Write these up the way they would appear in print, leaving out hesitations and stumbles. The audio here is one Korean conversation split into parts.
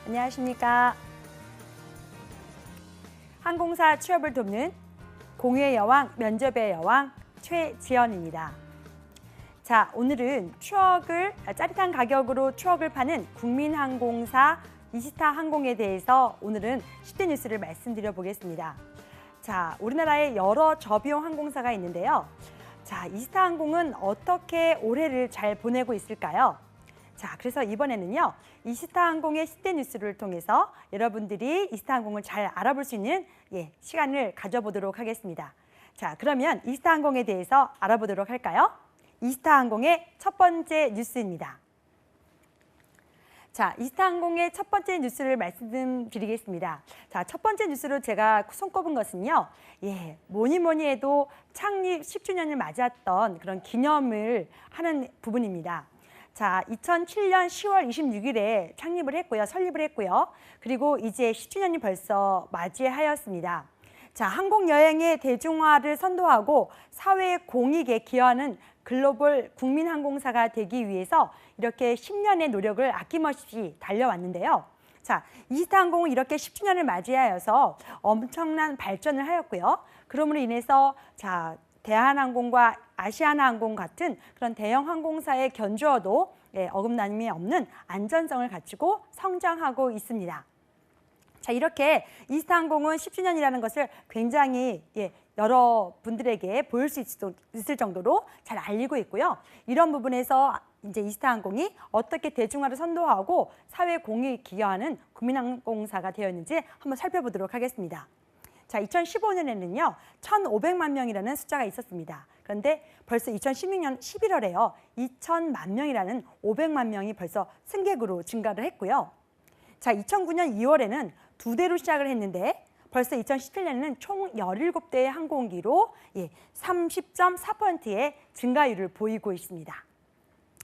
안녕하십니까. 항공사 취업을 돕는 공유의 여왕, 면접의 여왕 최지연입니다. 자, 오늘은 짜릿한 가격으로 추억을 파는 국민항공사 이시타 항공에 대해서 오늘은 10대 뉴스를 말씀드려 보겠습니다. 자, 우리나라에 여러 저비용 항공사가 있는데요. 자, 이시타 항공은 어떻게 올해를 잘 보내고 있을까요? 자, 그래서 이번에는요, 이시타 항공의 10대 뉴스를 통해서 여러분들이 이시타 항공을 잘 알아볼 수 있는 시간을 가져보도록 하겠습니다. 자, 그러면 이시타 항공에 대해서 알아보도록 할까요? 이시타 항공의 첫 번째 뉴스입니다. 자, 이시타 항공의 첫 번째 뉴스를 말씀드리겠습니다. 자, 첫 번째 뉴스로 제가 손꼽은 것은요, 뭐니 해도 창립 10주년을 맞았던 그런 기념을 하는 부분입니다. 자, 2007년 10월 26일에 설립을 했고요. 그리고 이제 10주년이 벌써 맞이하였습니다. 자, 항공 여행의 대중화를 선도하고 사회 공익에 기여하는 글로벌 국민항공사가 되기 위해서 이렇게 10년의 노력을 아낌없이 달려왔는데요. 자, 이시타 항공은 이렇게 10주년을 맞이하여서 엄청난 발전을 하였고요. 그러므로 인해서 대한항공과 아시아나항공 같은 그런 대형 항공사의 견주어도 어긋남이 없는 안전성을 갖추고 성장하고 있습니다. 자, 이렇게 이시타 항공은 10주년이라는 것을 굉장히 여러분들에게 보일 수 있을 정도로 잘 알리고 있고요. 이런 부분에서 이제 이시타 항공이 어떻게 대중화를 선도하고 사회 공익에 기여하는 국민항공사가 되었는지 한번 살펴보도록 하겠습니다. 자, 2015년에는요, 1,500만 명이라는 숫자가 있었습니다. 그런데 벌써 2016년 11월에요, 2,000만 명이라는 500만 명이 벌써 승객으로 증가를 했고요. 자, 2009년 2월에는 2대로 시작을 했는데 벌써 2017년에는 총 17대의 항공기로 30.4%의 증가율을 보이고 있습니다.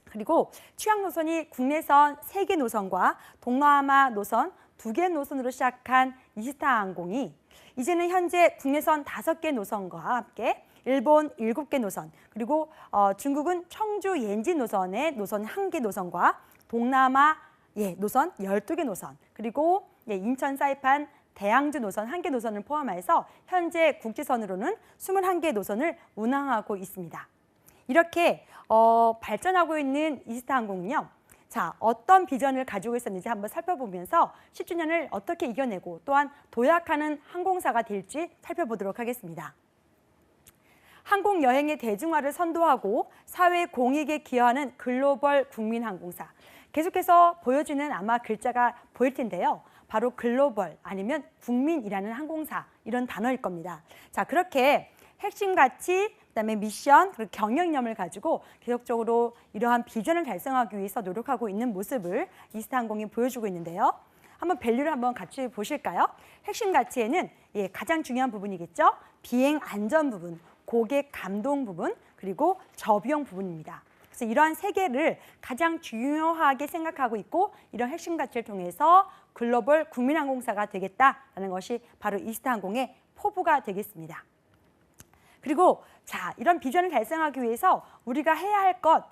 그리고 취항 노선이 국내선 3개 노선과 동남아 노선 2개 노선으로 시작한 이시타 항공이 이제는 현재 국내선 5개 노선과 함께 일본 7개 노선, 그리고 중국은 청주 옌지 노선의 노선 1개 노선과 동남아 노선 12개 노선, 그리고 인천 사이판 대양주 노선 1개 노선을 포함해서 현재 국지선으로는 21개 노선을 운항하고 있습니다. 이렇게 발전하고 있는 이시타 항공은요, 자, 어떤 비전을 가지고 있었는지 한번 살펴보면서 10주년을 어떻게 이겨내고 또한 도약하는 항공사가 될지 살펴보도록 하겠습니다. 항공 여행의 대중화를 선도하고 사회 공익에 기여하는 글로벌 국민항공사. 계속해서 보여지는 아마 글자가 보일 텐데요. 바로 글로벌 아니면 국민이라는 항공사, 이런 단어일 겁니다. 자, 그렇게 핵심 가치, 그다음에 미션, 그리고 경영념을 가지고 계속적으로 이러한 비전을 달성하기 위해서 노력하고 있는 모습을 이시타 항공이 보여주고 있는데요. 한번 밸류를 한번 같이 보실까요? 핵심 가치에는 가장 중요한 부분이겠죠. 비행 안전 부분, 고객 감동 부분, 그리고 저비용 부분입니다. 그래서 이러한 세 개를 가장 중요하게 생각하고 있고, 이런 핵심 가치를 통해서 글로벌 국민항공사가 되겠다라는 것이 바로 이시타 항공의 포부가 되겠습니다. 그리고 자, 이런 비전을 달성하기 위해서 우리가 해야 할 것,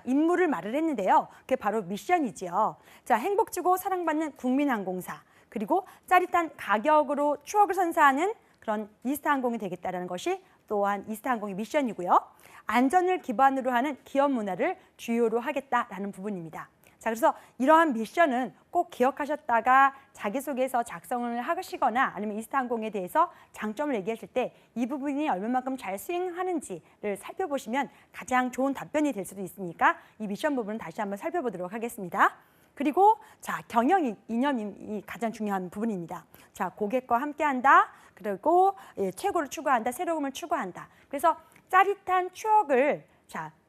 임무를 말을 했는데요. 그게 바로 미션이지요. 자, 행복 주고 사랑받는 국민항공사, 그리고 짜릿한 가격으로 추억을 선사하는 그런 이시타 항공이 되겠다는 것이 또한 이시타 항공의 미션이고요. 안전을 기반으로 하는 기업 문화를 주요로 하겠다라는 부분입니다. 자, 그래서 이러한 미션은 꼭 기억하셨다가 자기소개서 작성을 하시거나 아니면 이시타 항공에 대해서 장점을 얘기하실 때 이 부분이 얼마만큼 잘 수행하는지를 살펴보시면 가장 좋은 답변이 될 수도 있으니까 이 미션 부분은 다시 한번 살펴보도록 하겠습니다. 그리고 자, 경영 이념이 가장 중요한 부분입니다. 자, 고객과 함께한다. 그리고 최고를 추구한다. 새로움을 추구한다. 그래서 짜릿한 추억을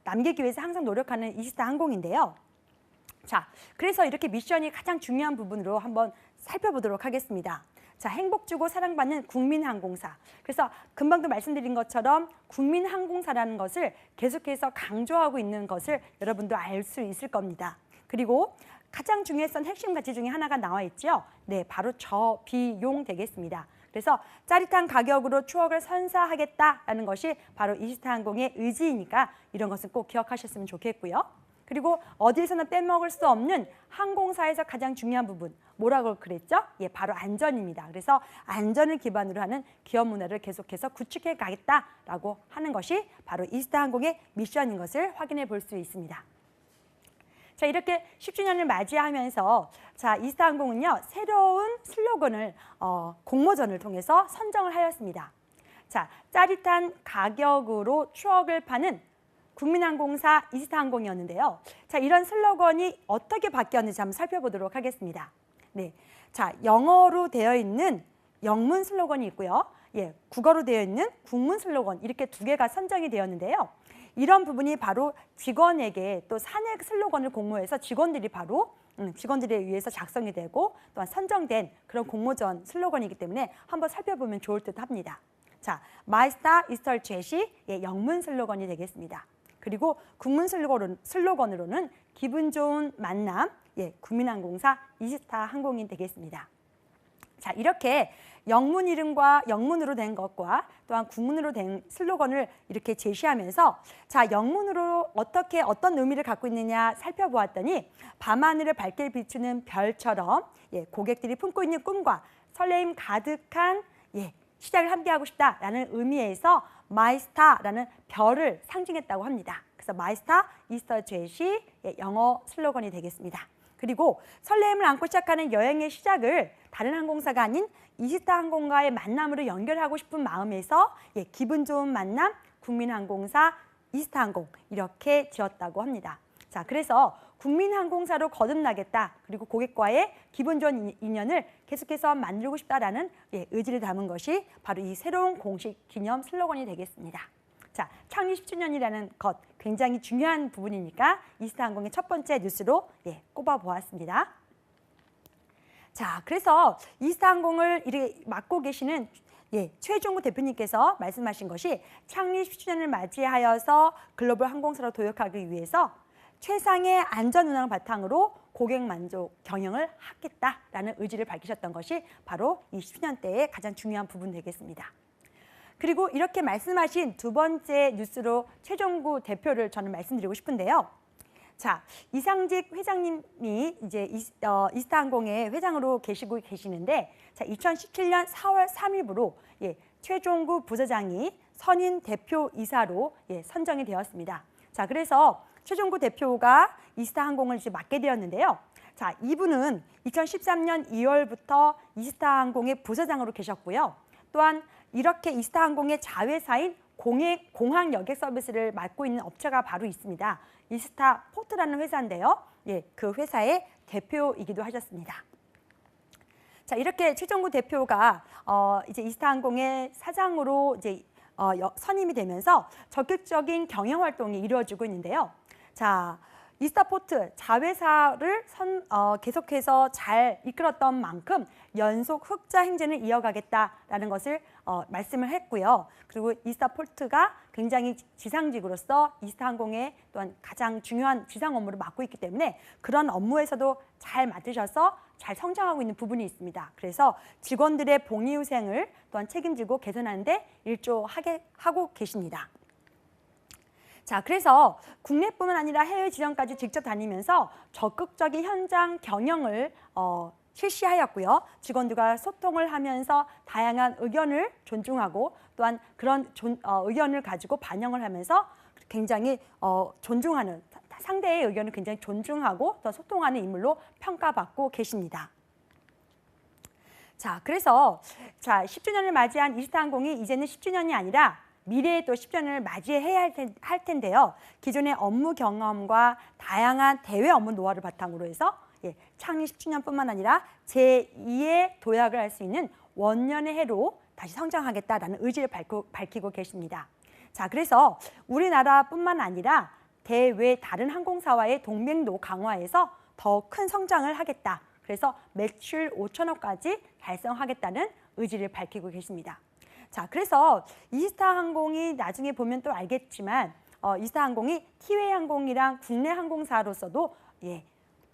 남기기 위해서 항상 노력하는 이시타 항공인데요. 자, 그래서 이렇게 미션이 가장 중요한 부분으로 한번 살펴보도록 하겠습니다. 자, 행복 주고 사랑받는 국민항공사. 그래서 금방도 말씀드린 것처럼 국민항공사라는 것을 계속해서 강조하고 있는 것을 여러분도 알 수 있을 겁니다. 그리고 가장 중요했던 핵심 가치 중에 하나가 나와 있죠. 네, 바로 저비용 되겠습니다. 그래서 짜릿한 가격으로 추억을 선사하겠다라는 것이 바로 이시타 항공의 의지이니까 이런 것은 꼭 기억하셨으면 좋겠고요. 그리고 어디에서나 빼먹을 수 없는 항공사에서 가장 중요한 부분 뭐라고 그랬죠? 예, 바로 안전입니다. 그래서 안전을 기반으로 하는 기업 문화를 계속해서 구축해 가겠다라고 하는 것이 바로 이스타항공의 미션인 것을 확인해 볼 수 있습니다. 자, 이렇게 10주년을 맞이하면서 자, 이스타항공은요, 새로운 슬로건을 공모전을 통해서 선정을 하였습니다. 자, 짜릿한 가격으로 추억을 파는 국민항공사 이스타항공이었는데요. 자, 이런 슬로건이 어떻게 바뀌었는지 한번 살펴보도록 하겠습니다. 네, 자, 영어로 되어 있는 영문 슬로건이 있고요. 예, 국어로 되어 있는 국문 슬로건 이렇게 두 개가 선정이 되었는데요. 이런 부분이 바로 직원에게 또 사내 슬로건을 공모해서 직원들이 바로 직원들에 의해서 작성이 되고 또한 선정된 그런 공모전 슬로건이기 때문에 한번 살펴보면 좋을 듯 합니다. 자, My Star is the Jet이 예, 영문 슬로건이 되겠습니다. 그리고 국문 슬로건으로는 기분 좋은 만남, 예, 국민항공사 이스타항공이 되겠습니다. 자, 이렇게 영문 이름과 영문으로 된 것과 또한 국문으로 된 슬로건을 이렇게 제시하면서 자, 영문으로 어떤 의미를 갖고 있느냐 살펴보았더니 밤하늘을 밝게 비추는 별처럼 예, 고객들이 품고 있는 꿈과 설레임 가득한 예, 시작을 함께하고 싶다라는 의미에서 My Star라는 별을 상징했다고 합니다. 그래서 My Star is the Jet이 예, 영어 슬로건이 되겠습니다. 그리고 설렘을 안고 시작하는 여행의 시작을 다른 항공사가 아닌 이스타항공과의 만남으로 연결하고 싶은 마음에서 예, 기분 좋은 만남 국민항공사 이스타항공 이렇게 지었다고 합니다. 자, 그래서 국민항공사로 거듭나겠다. 그리고 고객과의 기분 좋은 인연을 계속해서 만들고 싶다라는 예, 의지를 담은 것이 바로 이 새로운 공식 기념 슬로건이 되겠습니다. 자, 창립 10주년이라는 것 굉장히 중요한 부분이니까 이스타항공의 첫 번째 뉴스로 예, 꼽아보았습니다. 자, 그래서 이스타항공을 이렇게 맡고 계시는 예, 최종구 대표님께서 말씀하신 것이 창립 10주년을 맞이하여서 글로벌 항공사로 도약하기 위해서 최상의 안전 운항을 바탕으로 고객 만족 경영을 하겠다라는 의지를 밝히셨던 것이 바로 이 10주년 때의 가장 중요한 부분 되겠습니다. 그리고 이렇게 말씀하신 두 번째 뉴스로 최종구 대표를 저는 말씀드리고 싶은데요. 자, 이상직 회장님이 이제 이스타항공의 회장으로 계시고 계시는데, 자, 2017년 4월 3일부로 예, 최종구 부사장이 선임 대표이사로 예, 선정이 되었습니다. 자, 그래서 최종구 대표가 이스타항공을 이제 맡게 되었는데요. 자, 이분은 2013년 2월부터 이스타항공의 부사장으로 계셨고요. 또한 이렇게 이스타항공의 자회사인 공항 여객 서비스를 맡고 있는 업체가 바로 있습니다. 이스타포트라는 회사인데요. 예, 그 회사의 대표이기도 하셨습니다. 자, 이렇게 최종구 대표가 이제 이스타항공의 사장으로 이제 선임이 되면서 적극적인 경영 활동이 이루어지고 있는데요. 자, 이스타포트 자회사를 계속해서 잘 이끌었던 만큼 연속 흑자 행진을 이어가겠다라는 것을 말씀을 했고요. 그리고 이스타포트가 굉장히 지상직으로서 이스타항공의 또한 가장 중요한 지상 업무를 맡고 있기 때문에 그런 업무에서도 잘 맡으셔서 잘 성장하고 있는 부분이 있습니다. 그래서 직원들의 복리후생을 또한 책임지고 개선하는 데 일조하고 계십니다. 자, 그래서 국내뿐만 아니라 해외 지점까지 직접 다니면서 적극적인 현장 경영을 실시하였고요. 직원들과 소통을 하면서 다양한 의견을 존중하고 또한 그런 의견을 가지고 반영을 하면서 굉장히 존중하는 상대의 의견을 굉장히 존중하고 또 소통하는 인물로 평가받고 계십니다. 자, 그래서 자, 10주년을 맞이한 이스타항공이 이제는 10주년이 아니라 미래의 또 10주년을 맞이해야 할 텐데요. 기존의 업무 경험과 다양한 대외 업무 노하우를 바탕으로 해서 예, 창립 10주년뿐만 아니라 제2의 도약을 할 수 있는 원년의 해로 다시 성장하겠다라는 의지를 밝히고 계십니다. 자, 그래서 우리나라뿐만 아니라 대외 다른 항공사와의 동맹도 강화해서 더 큰 성장을 하겠다. 그래서 매출 5천억까지 달성하겠다는 의지를 밝히고 계십니다. 자, 그래서 이스타항공이 나중에 보면 또 알겠지만 이스타항공이 티웨이 항공이랑 국내 항공사로서도 예,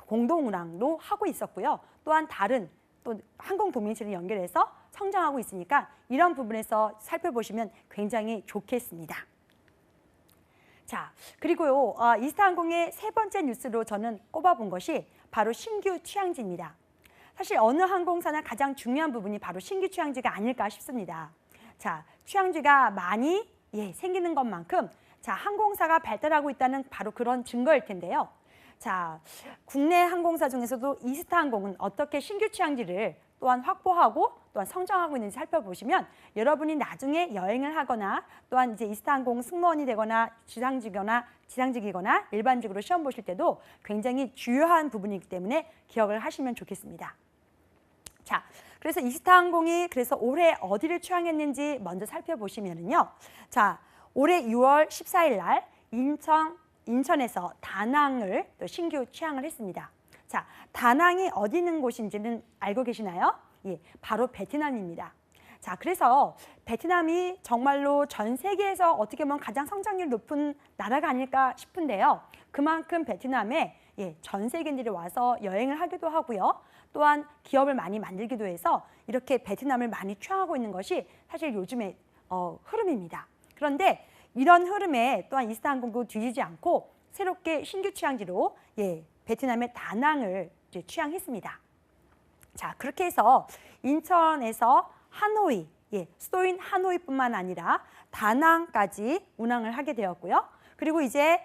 공동 운항도 하고 있었고요. 또한 다른 또 항공 동맹체를 연결해서 성장하고 있으니까 이런 부분에서 살펴보시면 굉장히 좋겠습니다. 자, 그리고요, 이스타항공의 세 번째 뉴스로 저는 꼽아본 것이 바로 신규 취향지입니다. 사실 어느 항공사나 가장 중요한 부분이 바로 신규 취향지가 아닐까 싶습니다. 자, 취향지가 많이 생기는 것만큼 자, 항공사가 발달하고 있다는 바로 그런 증거일 텐데요. 자, 국내 항공사 중에서도 이스타항공은 어떻게 신규 취향지를 또한 확보하고 또한 성장하고 있는지 살펴보시면 여러분이 나중에 여행을 하거나 또한 이제 이스타항공 승무원이 되거나 지상직이거나 일반직으로 시험 보실 때도 굉장히 주요한 부분이기 때문에 기억을 하시면 좋겠습니다. 자, 그래서 이스타항공이 그래서 올해 어디를 취항했는지 먼저 살펴보시면은요. 자, 올해 6월 14일 날 인천에서 다낭을 또 신규 취항을 했습니다. 자, 다낭이 어디 있는 곳인지는 알고 계시나요? 예, 바로 베트남입니다. 자, 그래서 베트남이 정말로 전 세계에서 어떻게 보면 가장 성장률 높은 나라가 아닐까 싶은데요. 그만큼 베트남에 전 세계인들이 와서 여행을 하기도 하고요. 또한 기업을 많이 만들기도 해서 이렇게 베트남을 많이 취항하고 있는 것이 사실 요즘의 흐름입니다. 그런데 이런 흐름에 또한 이스타항공도 뒤지지 않고 새롭게 신규 취향지로 베트남의 다낭을 이제 취향했습니다. 자, 그렇게 해서 인천에서 하노이, 수도인 하노이뿐만 아니라 다낭까지 운항을 하게 되었고요. 그리고 이제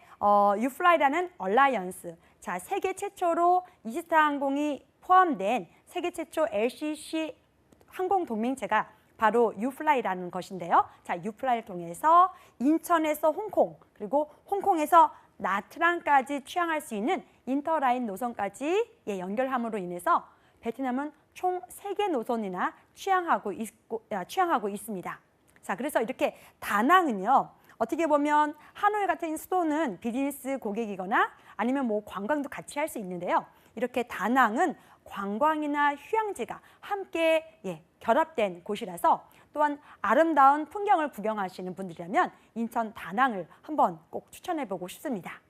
유플라이라는 얼라이언스, 자, 세계 최초로 이스타항공이 포함된 세계 최초 LCC 항공 동맹체가 바로 유플라이라는 것인데요. 자, 유플라이를 통해서 인천에서 홍콩, 그리고 홍콩에서 나트랑까지 취항할 수 있는 인터라인 노선까지 연결함으로 인해서 베트남은 총 3개 노선이나 취항하고 있습니다. 자, 그래서 이렇게 다낭은요. 어떻게 보면 하노이 같은 수도는 비즈니스 고객이거나 아니면 뭐 관광도 같이 할 수 있는데요. 이렇게 다낭은 관광이나 휴양지가 함께 결합된 곳이라서 또한 아름다운 풍경을 구경하시는 분들이라면 인천 다낭을 한번 꼭 추천해보고 싶습니다.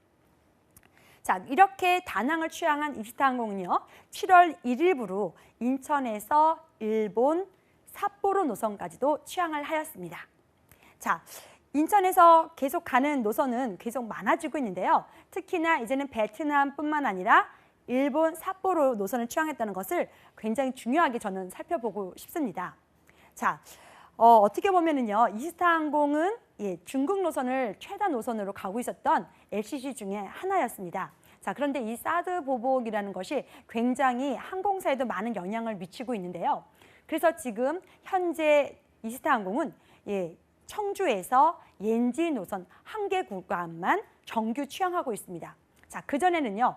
자, 이렇게 다낭을 취항한 이스타항공은요. 7월 1일부로 인천에서 일본 삿포로 노선까지도 취항을 하였습니다. 자, 인천에서 계속 가는 노선은 계속 많아지고 있는데요. 특히나 이제는 베트남뿐만 아니라 일본 삿포로 노선을 취항했다는 것을 굉장히 중요하게 저는 살펴보고 싶습니다. 자, 어떻게 보면은요, 이스타항공은 중국 노선을 최다 노선으로 가고 있었던 LCC 중에 하나였습니다. 자, 그런데 이 사드 보복이라는 것이 굉장히 항공사에도 많은 영향을 미치고 있는데요. 그래서 지금 현재 이스타항공은 청주에서 옌지 노선 1개 구간만 정규 취항하고 있습니다. 자, 그전에는요,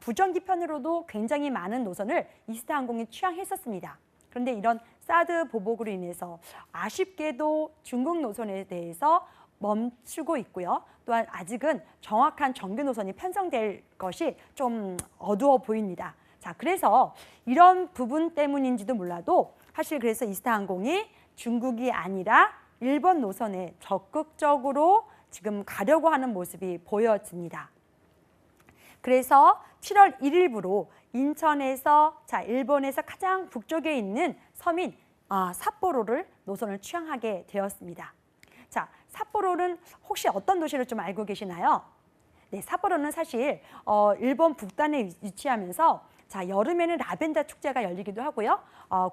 부정기 편으로도 굉장히 많은 노선을 이스타항공이 취항했었습니다. 그런데 이런 사드 보복으로 인해서 아쉽게도 중국 노선에 대해서 멈추고 있고요. 또한 아직은 정확한 정규 노선이 편성될 것이 좀 어두워 보입니다. 자, 그래서 이런 부분 때문인지도 몰라도 사실 그래서 이스타항공이 중국이 아니라 일본 노선에 적극적으로 지금 가려고 하는 모습이 보여집니다. 그래서 7월 1일부로 인천에서 일본에서 가장 북쪽에 있는 섬인 삿포로를 노선을 취항하게 되었습니다. 자, 삿포로는 혹시 어떤 도시를 좀 알고 계시나요? 네, 삿포로는 사실 일본 북단에 위치하면서 여름에는 라벤더 축제가 열리기도 하고요.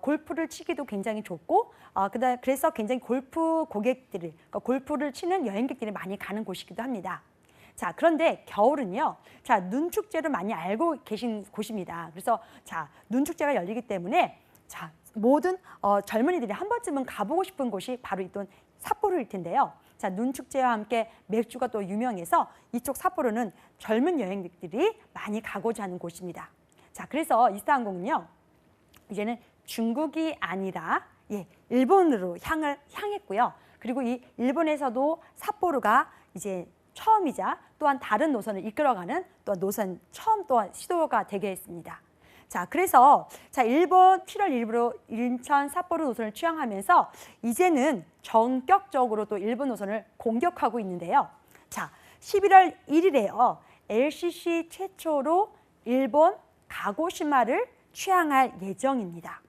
골프를 치기도 굉장히 좋고 그래서 굉장히 골프 고객들이 골프를 치는 여행객들이 많이 가는 곳이기도 합니다. 자, 그런데 겨울은요. 눈 축제를 많이 알고 계신 곳입니다. 그래서 눈 축제가 열리기 때문에 모든 젊은이들이 한 번쯤은 가보고 싶은 곳이 바로 있던 삿포로일 텐데요. 눈 축제와 함께 맥주가 또 유명해서 이쪽 삿포로는 젊은 여행객들이 많이 가고자 하는 곳입니다. 자, 그래서 이스타항공은요. 이제는 중국이 아니라 일본으로 향했고요. 그리고 이 일본에서도 삿포로가 이제 처음이자 또한 다른 노선을 이끌어가는 또한 노선 처음 또한 시도가 되게 했습니다. 자, 그래서 일본 7월 1일부로 인천 삿포로 노선을 취항하면서 이제는 전격적으로 또 일본 노선을 공격하고 있는데요. 자, 11월 1일에요. LCC 최초로 일본 가고시마를 취항할 예정입니다.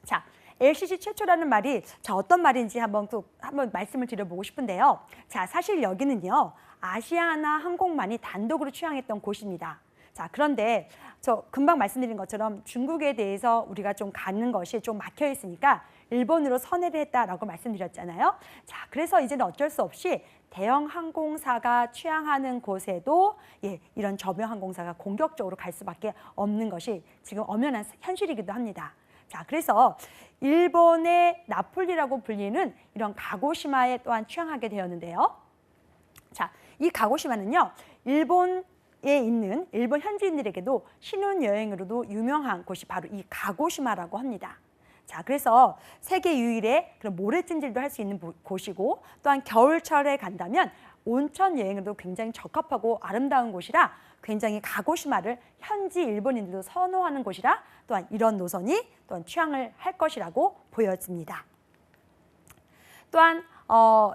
자, LCC 최초라는 말이 어떤 말인지 한번 말씀을 드려보고 싶은데요. 자, 사실 여기는요. 아시아나 항공만이 단독으로 취항했던 곳입니다. 자, 그런데 저 금방 말씀드린 것처럼 중국에 대해서 우리가 좀 가는 것이 좀 막혀 있으니까 일본으로 선회를 했다라고 말씀드렸잖아요. 자, 그래서 이제는 어쩔 수 없이 대형 항공사가 취항하는 곳에도 이런 저명 항공사가 공격적으로 갈 수밖에 없는 것이 지금 엄연한 현실이기도 합니다. 자, 그래서 일본의 나폴리라고 불리는 이런 가고시마에 또한 취항하게 되었는데요. 자, 이 가고시마는요, 일본에 있는 일본 현지인들에게도 신혼여행으로도 유명한 곳이 바로 이 가고시마라고 합니다. 자, 그래서 세계 유일의 그런 모래찜질도 할 수 있는 곳이고, 또한 겨울철에 간다면 온천 여행으로도 굉장히 적합하고 아름다운 곳이라 굉장히 가고시마를 현지 일본인들도 선호하는 곳이라 또한 이런 노선이 또한 취항을 할 것이라고 보여집니다. 또한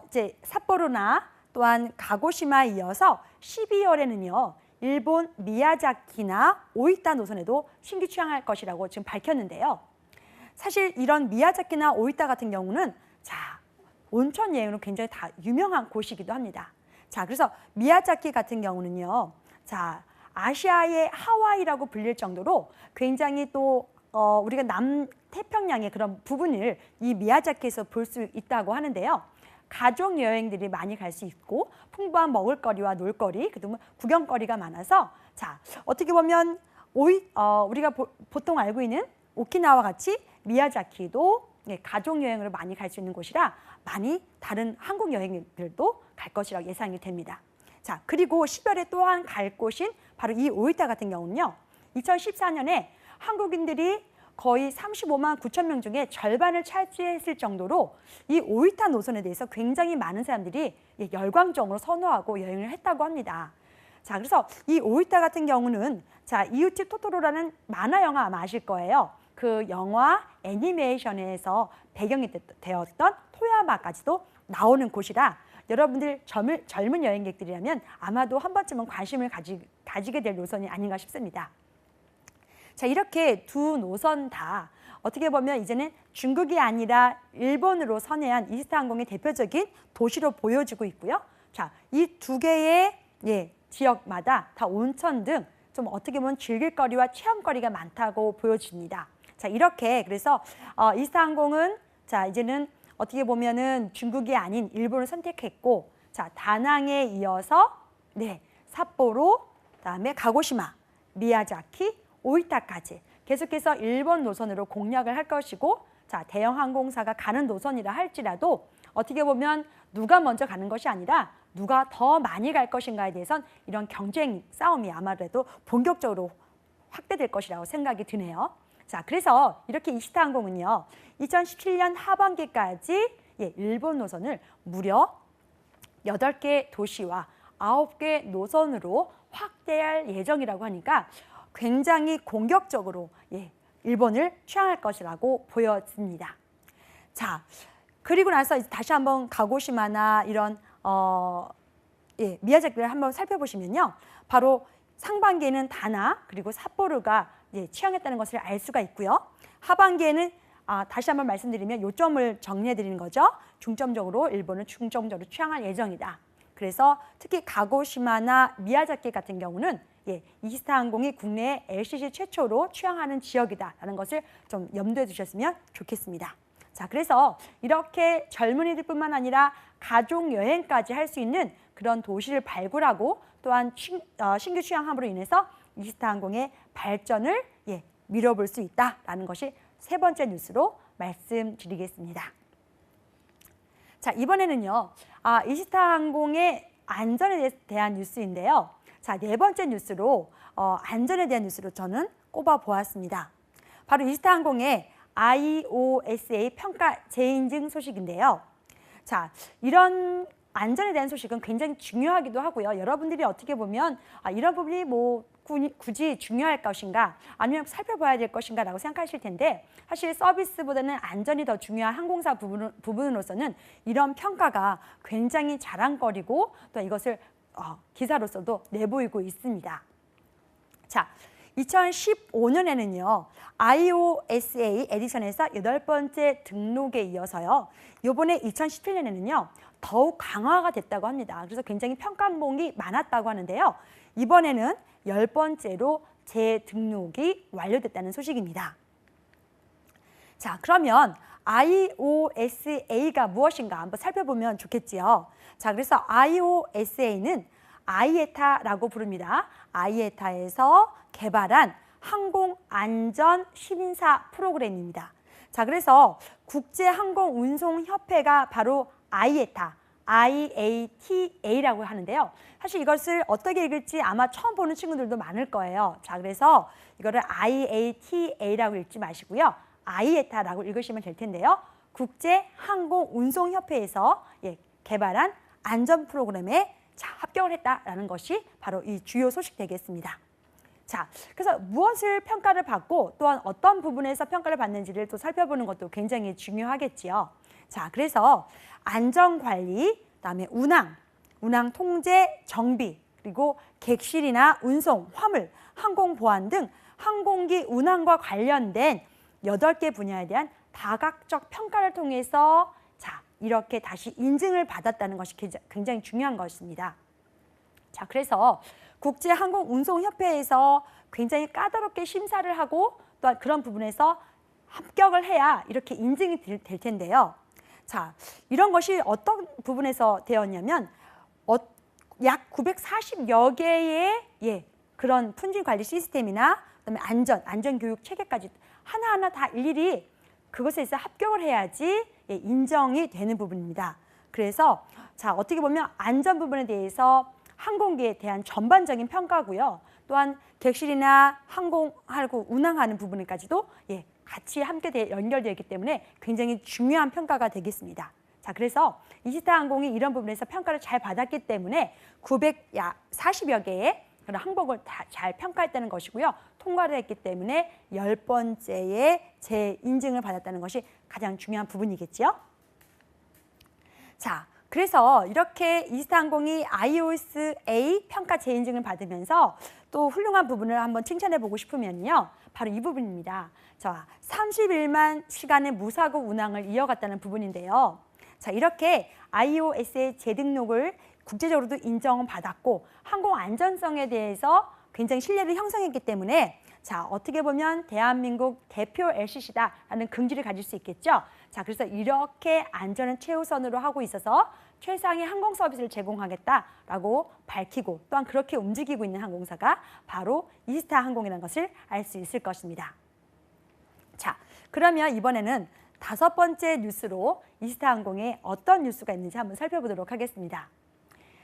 이제 삿포로나 또한 가고시마에 이어서 12월에는요. 일본 미야자키나 오이타 노선에도 신규 취항할 것이라고 지금 밝혔는데요. 사실 이런 미야자키나 오이타 같은 경우는 자, 온천 여행으로 굉장히 다 유명한 곳이기도 합니다. 자, 그래서 미야자키 같은 경우는요. 자, 아시아의 하와이라고 불릴 정도로 굉장히 또 우리가 남태평양의 그런 부분을 이 미야자키에서 볼 수 있다고 하는데요. 가족 여행들이 많이 갈 수 있고 풍부한 먹을거리와 놀거리, 그리고 구경거리가 많아서 자, 어떻게 보면 우리가 보통 알고 있는 오키나와 같이 미야자키도 가족 여행으로 많이 갈 수 있는 곳이라 많이 다른 한국 여행들도 갈 것이라고 예상이 됩니다. 자, 그리고 10월에 또한 갈 곳인 바로 이 오이타 같은 경우는요. 2014년에 한국인들이 거의 35만 9천 명 중에 절반을 차지했을 정도로 이 오이타 노선에 대해서 굉장히 많은 사람들이 열광적으로 선호하고 여행을 했다고 합니다. 자, 그래서 이 오이타 같은 경우는 자, 이웃집 토토로라는 만화 영화 아마 아실 거예요. 그 영화 애니메이션에서 배경이 되었던 토야마까지도 나오는 곳이라 여러분들 젊은 여행객들이라면 아마도 한 번쯤은 관심을 가지게 될 노선이 아닌가 싶습니다. 자, 이렇게 두 노선 다 어떻게 보면 이제는 중국이 아니라 일본으로 선회한 이스타항공의 대표적인 도시로 보여지고 있고요. 자, 이 두 개의 지역마다 다 온천 등 좀 어떻게 보면 즐길거리와 체험거리가 많다고 보여집니다. 자, 이렇게 그래서 이스타항공은 자, 이제는 어떻게 보면은 중국이 아닌 일본을 선택했고, 자, 다낭에 이어서 삿포로, 그다음에 가고시마, 미야자키, 오이타까지 계속해서 일본 노선으로 공략을 할 것이고, 자, 대형 항공사가 가는 노선이라 할지라도 어떻게 보면 누가 먼저 가는 것이 아니라 누가 더 많이 갈 것인가에 대해선 이런 경쟁 싸움이 아마도 본격적으로 확대될 것이라고 생각이 드네요. 자, 그래서 이렇게 이시타항공은요. 2017년 하반기까지 일본 노선을 무려 8개 도시와 9개 노선으로 확대할 예정이라고 하니까 굉장히 공격적으로 일본을 취항할 것이라고 보여집니다. 자, 그리고 나서 다시 한번 가고시마나 이런 미야자키를 한번 살펴보시면요. 바로 상반기에는 다나 그리고 삿포로가 취항했다는 것을 알 수가 있고요. 하반기에는 다시 한번 말씀드리면 요점을 정리해 드리는 거죠. 중점적으로 일본은 중점적으로 취항할 예정이다. 그래서 특히 가고시마나 미야자키 같은 경우는 이시타항공이 국내에 LCC 최초로 취항하는 지역이다라는 것을 좀 염두에 두셨으면 좋겠습니다. 자, 그래서 이렇게 젊은이들뿐만 아니라 가족 여행까지 할 수 있는 그런 도시를 발굴하고 또한 신규 취항함으로 인해서 이시타항공의 발전을 밀어볼 수 있다라는 것이 세 번째 뉴스로 말씀드리겠습니다. 자, 이번에는요. 이시타항공의 안전에 대한 뉴스인데요. 자, 네 번째 뉴스로 안전에 대한 뉴스로 저는 꼽아 보았습니다. 바로 이시타항공의 IOSA 평가 재인증 소식인데요. 자, 이런 안전에 대한 소식은 굉장히 중요하기도 하고요. 여러분들이 어떻게 보면 이런 부분이 뭐 굳이 중요할 것인가 아니면 살펴봐야 될 것인가 라고 생각하실 텐데 사실 서비스보다는 안전이 더 중요한 항공사 부분으로서는 이런 평가가 굉장히 자랑거리고 또 이것을 기사로서도 내보이고 있습니다. 자, 2015년에는요. IOSA 에디션에서 8번째 등록에 이어서요. 이번에 2017년에는요. 더욱 강화가 됐다고 합니다. 그래서 굉장히 평가 항목이 많았다고 하는데요. 이번에는 10번째로 재등록이 완료됐다는 소식입니다. 자, 그러면 IOSA가 무엇인가 한번 살펴보면 좋겠지요. 자, 그래서 IOSA는 아이에타라고 부릅니다. 아이에타에서 개발한 항공안전심사 프로그램입니다. 자, 그래서 국제항공운송협회가 바로 IATA, IATA라고 하는데요. 사실 이것을 어떻게 읽을지 아마 처음 보는 친구들도 많을 거예요. 자, 그래서 이거를 IATA라고 읽지 마시고요. IATA라고 읽으시면 될 텐데요. 국제항공운송협회에서 개발한 안전 프로그램에 합격을 했다라는 것이 바로 이 주요 소식 되겠습니다. 자, 그래서 무엇을 평가를 받고 또한 어떤 부분에서 평가를 받는지를 또 살펴보는 것도 굉장히 중요하겠지요. 자, 그래서 안전관리, 그다음에 운항 통제, 정비, 그리고 객실이나 운송, 화물, 항공보안 등 항공기 운항과 관련된 8개 분야에 대한 다각적 평가를 통해서 이렇게 다시 인증을 받았다는 것이 굉장히 중요한 것입니다. 자, 그래서 국제항공운송협회에서 굉장히 까다롭게 심사를 하고 또한 그런 부분에서 합격을 해야 이렇게 인증이 될 텐데요. 자, 이런 것이 어떤 부분에서 되었냐면 약 940여 개의 그런 품질 관리 시스템이나 그다음에 안전 교육 체계까지 하나하나 다 일일이 그것에서 합격을 해야지 인정이 되는 부분입니다. 그래서 자, 어떻게 보면 안전 부분에 대해서 항공기에 대한 전반적인 평가고요. 또한 객실이나 항공하고 운항하는 부분까지도 같이 함께 연결되어 있기 때문에 굉장히 중요한 평가가 되겠습니다. 자, 그래서 이시타항공이 이런 부분에서 평가를 잘 받았기 때문에 940여 개의 그런 항목을 다 잘 평가했다는 것이고요. 통과를 했기 때문에 10번째의 재인증을 받았다는 것이 가장 중요한 부분이겠죠. 자, 그래서 이렇게 이시타항공이 IOSA 평가 재인증을 받으면서 또 훌륭한 부분을 한번 칭찬해 보고 싶으면요. 바로 이 부분입니다. 자, 31만 시간의 무사고 운항을 이어갔다는 부분인데요. 자, 이렇게 IOSA 재등록을 국제적으로도 인정받았고 항공 안전성에 대해서 굉장히 신뢰를 형성했기 때문에 자, 어떻게 보면 대한민국 대표 LCC다라는 긍지를 가질 수 있겠죠. 자, 그래서 이렇게 안전을 최우선으로 하고 있어서 최상의 항공 서비스를 제공하겠다라고 밝히고 또한 그렇게 움직이고 있는 항공사가 바로 이시타항공이라는 것을 알 수 있을 것입니다. 자, 그러면 이번에는 5번째 뉴스로 이시타항공에 어떤 뉴스가 있는지 한번 살펴보도록 하겠습니다.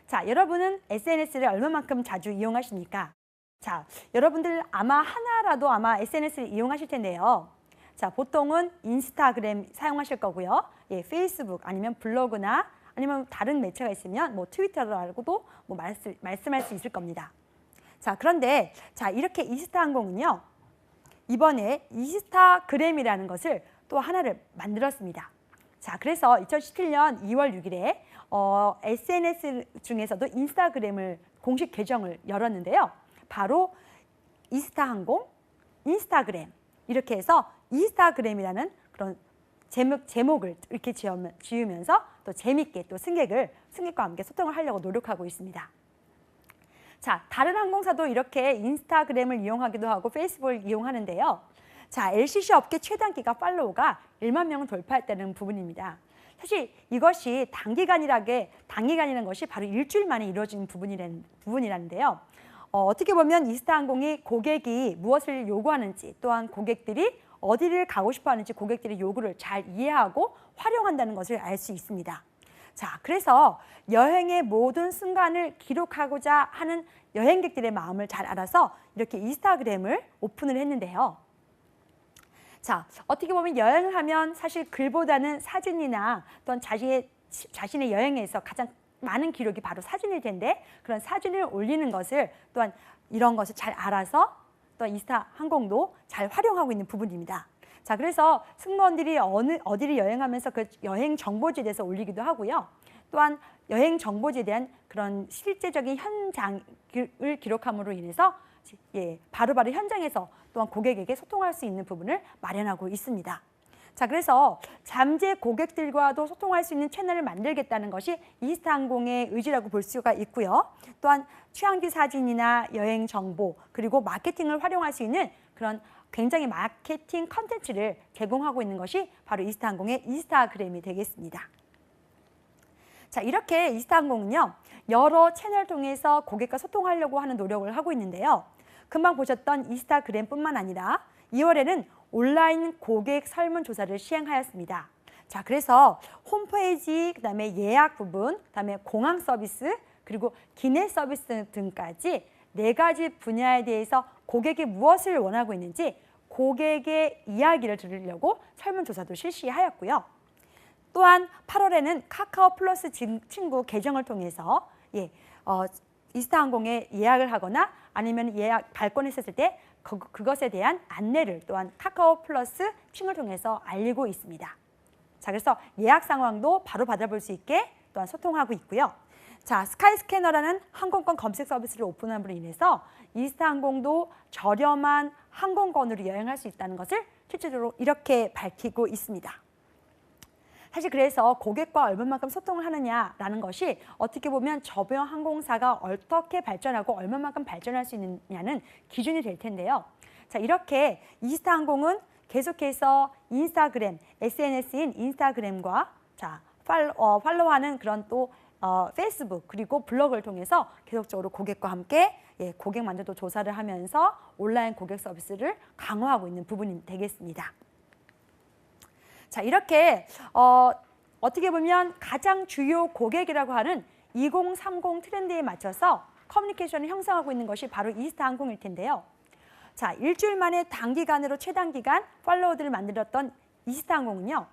자, 여러분은 SNS를 얼마만큼 자주 이용하십니까? 자, 여러분들 아마 하나라도 아마 SNS를 이용하실 텐데요. 자, 보통은 인스타그램 사용하실 거고요. 페이스북 아니면 블로그나 아니면 다른 매체가 있으면 뭐 트위터라고도 뭐 말씀할 수 있을 겁니다. 자, 그런데 자, 이렇게 이시타항공은요. 이번에 이시타그램이라는 것을 또 하나를 만들었습니다. 자, 그래서 2017년 2월 6일에 SNS 중에서도 인스타그램을 공식 계정을 열었는데요. 바로 이시타항공, 인스타그램 이렇게 해서 이시타그램이라는 그런 제목을 이렇게 지으면서 또 재밌게 또 승객과 함께 소통을 하려고 노력하고 있습니다. 자, 다른 항공사도 이렇게 인스타그램을 이용하기도 하고 페이스북을 이용하는데요. 자, LCC 업계 최단기가 팔로워가 1만 명을 돌파했다는 부분입니다. 사실 이것이 단기간이라는 것이 바로 일주일 만에 이루어진 부분이라는데요. 어떻게 보면 이시타항공이 고객이 무엇을 요구하는지 또한 고객들이 어디를 가고 싶어 하는지 고객들의 요구를 잘 이해하고 활용한다는 것을 알 수 있습니다. 자, 그래서 여행의 모든 순간을 기록하고자 하는 여행객들의 마음을 잘 알아서 이렇게 인스타그램을 오픈을 했는데요. 자, 어떻게 보면 여행을 하면 사실 글보다는 사진이나 또는 자신의 여행에서 가장 많은 기록이 바로 사진일 텐데 그런 사진을 올리는 것을 또한 이런 것을 잘 알아서 또 이시타항공도 잘 활용하고 있는 부분입니다. 자, 그래서 승무원들이 어디를 여행하면서 그 여행 정보지에 대해서 올리기도 하고요. 또한 여행 정보지에 대한 그런 실제적인 현장을 기록함으로 인해서 바로바로 현장에서 또한 고객에게 소통할 수 있는 부분을 마련하고 있습니다. 자, 그래서 잠재 고객들과도 소통할 수 있는 채널을 만들겠다는 것이 이스타항공의 의지라고 볼 수가 있고요. 또한 취향지 사진이나 여행 정보 그리고 마케팅을 활용할 수 있는 그런 굉장히 마케팅 컨텐츠를 제공하고 있는 것이 바로 이스타항공의 이스타그램이 되겠습니다. 자, 이렇게 이스타항공은요, 여러 채널을 통해서 고객과 소통하려고 하는 노력을 하고 있는데요. 금방 보셨던 이스타그램뿐만 아니라 2월에는 온라인 고객 설문조사를 시행하였습니다. 자, 그래서 홈페이지, 그다음에 예약 부분, 그다음에 공항 서비스, 그리고 기내 서비스 등까지 4가지 분야에 대해서 고객이 무엇을 원하고 있는지 고객의 이야기를 들으려고 설문조사도 실시하였고요. 또한 8월에는 카카오 플러스 친구 계정을 통해서 이스타항공에 예약을 하거나 아니면 예약 발권했었을 때 그것에 대한 안내를 또한 카카오 플러스 친구를 통해서 알리고 있습니다. 자, 그래서 예약 상황도 바로 받아볼 수 있게 또한 소통하고 있고요. 자, 스카이스캐너라는 항공권 검색 서비스를 오픈함으로 인해서 이스타항공도 저렴한 항공권으로 여행할 수 있다는 것을 실질적으로 이렇게 밝히고 있습니다. 사실 그래서 고객과 얼마만큼 소통을 하느냐라는 것이 어떻게 보면 저변 항공사가 어떻게 발전하고 얼마만큼 발전할 수 있느냐는 기준이 될 텐데요. 자, 이렇게 이스타항공은 계속해서 인스타그램, SNS인 인스타그램과 팔로우하는 그런 또 페이스북 그리고 블로그를 통해서 계속적으로 고객과 함께 고객 만족도 조사를 하면서 온라인 고객 서비스를 강화하고 있는 부분이 되겠습니다. 자, 이렇게 어떻게 보면 가장 주요 고객이라고 하는 2030 트렌드에 맞춰서 커뮤니케이션을 형성하고 있는 것이 바로 이스타항공일 텐데요. 자, 일주일 만에 단기간으로 최단기간 팔로워들을 만들었던 이스타항공은요.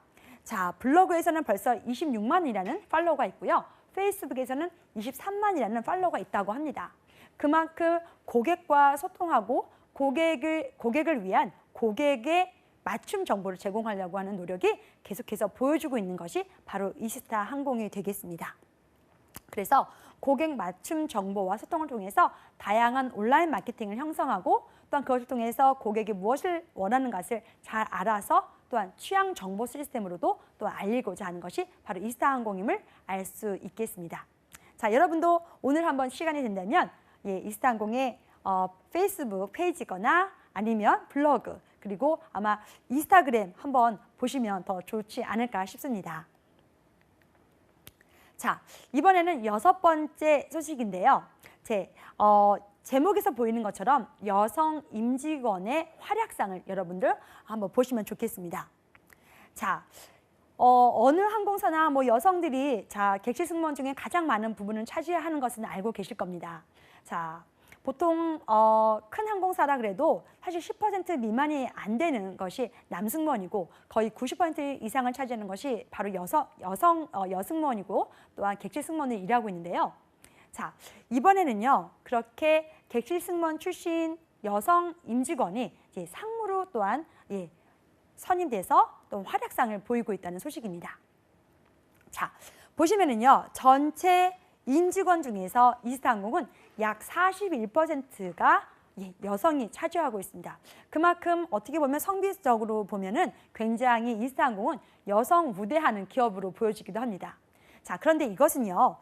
자, 블로그에서는 벌써 26만이라는 팔로워가 있고요. 페이스북에서는 23만이라는 팔로워가 있다고 합니다. 그만큼 고객과 소통하고 고객을 위한 고객의 맞춤 정보를 제공하려고 하는 노력이 계속해서 보여주고 있는 것이 바로 이스타항공이 되겠습니다. 그래서 고객 맞춤 정보와 소통을 통해서 다양한 온라인 마케팅을 형성하고 또한 그것을 통해서 고객이 무엇을 원하는 것을 잘 알아서 또한 취향 정보 시스템으로도 또 알리고자 하는 것이 바로 이스타항공임을 알 수 있겠습니다. 자, 여러분도 오늘 한번 시간이 된다면 이스타항공의 페이스북 페이지거나 아니면 블로그 그리고 아마 인스타그램 한번 보시면 더 좋지 않을까 싶습니다. 자, 이번에는 6번째 소식인데요. 제목에서 보이는 것처럼 여성 임직원의 활약상을 여러분들 한번 보시면 좋겠습니다. 자, 어느 항공사나 여성들이 객실 승무원 중에 가장 많은 부분을 차지하는 것은 알고 계실 겁니다. 자, 보통 큰 항공사라 그래도 사실 10% 미만이 안 되는 것이 남승무원이고 거의 90% 이상을 차지하는 것이 바로 여승무원이고 또한 객실 승무원을 일하고 있는데요. 자, 이번에는요. 그렇게 객실 승무원 출신 여성 임직원이 상무로 또한 선임돼서 또 활약상을 보이고 있다는 소식입니다. 자, 보시면은요. 전체 임직원 중에서 이스타항공은 약 41%가 여성이 차지하고 있습니다. 그만큼 어떻게 보면 성비적으로 보면은 굉장히 이스타항공은 여성 우대하는 기업으로 보여지기도 합니다. 자, 그런데 이것은요.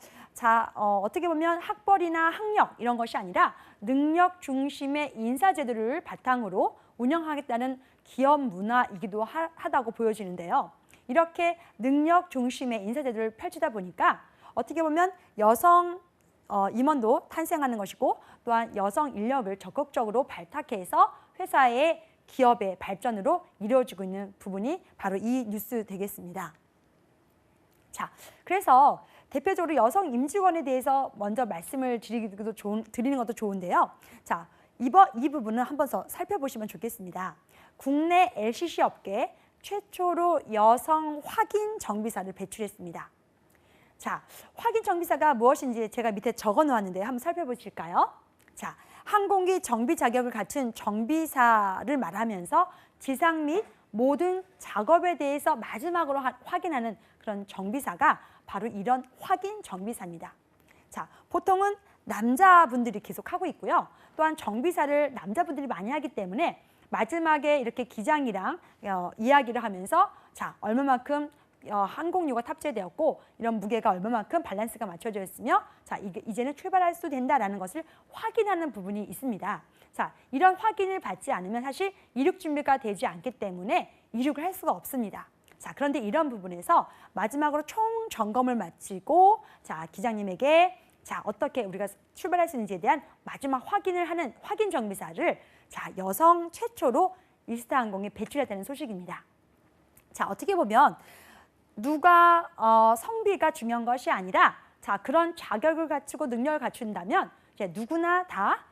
어떻게 보면 학벌이나 학력 이런 것이 아니라 능력 중심의 인사제도를 바탕으로 운영하겠다는 기업 문화이기도 하다고 보여지는데요. 이렇게 능력 중심의 인사제도를 펼치다 보니까 어떻게 보면 여성 임원도 탄생하는 것이고 또한 여성 인력을 적극적으로 발탁해서 회사의 기업의 발전으로 이루어지고 있는 부분이 바로 이 뉴스 되겠습니다. 자, 그래서 대표적으로 여성 임직원에 대해서 먼저 말씀을 드리는 것도 좋은데요. 자, 이 부분은 한번 더 살펴보시면 좋겠습니다. 국내 LCC 업계 최초로 여성 확인 정비사를 배출했습니다. 자, 확인 정비사가 무엇인지 제가 밑에 적어 놓았는데 한번 살펴보실까요? 자, 항공기 정비 자격을 갖춘 정비사를 말하면서 지상 및 모든 작업에 대해서 마지막으로 확인하는 그런 정비사가 바로 이런 확인 정비사입니다. 자, 보통은 남자분들이 계속 하고 있고요. 또한 정비사를 남자분들이 많이 하기 때문에 마지막에 이렇게 기장이랑 이야기를 하면서 자, 얼마만큼 항공료가 탑재되었고 이런 무게가 얼마만큼 밸런스가 맞춰져 있으며 자, 이제는 출발할 수 된다라는 것을 확인하는 부분이 있습니다. 자, 이런 확인을 받지 않으면 사실 이륙 준비가 되지 않기 때문에 이륙을 할 수가 없습니다. 자, 그런데 이런 부분에서 마지막으로 총 점검을 마치고 자, 기장님에게 자, 어떻게 우리가 출발할 수 있는지에 대한 마지막 확인을 하는 확인 정비사를 자, 여성 최초로 이스타 항공에 배출했다는 소식입니다. 자, 어떻게 보면 누가 성비가 중요한 것이 아니라 자, 그런 자격을 갖추고 능력을 갖춘다면 이제 누구나 다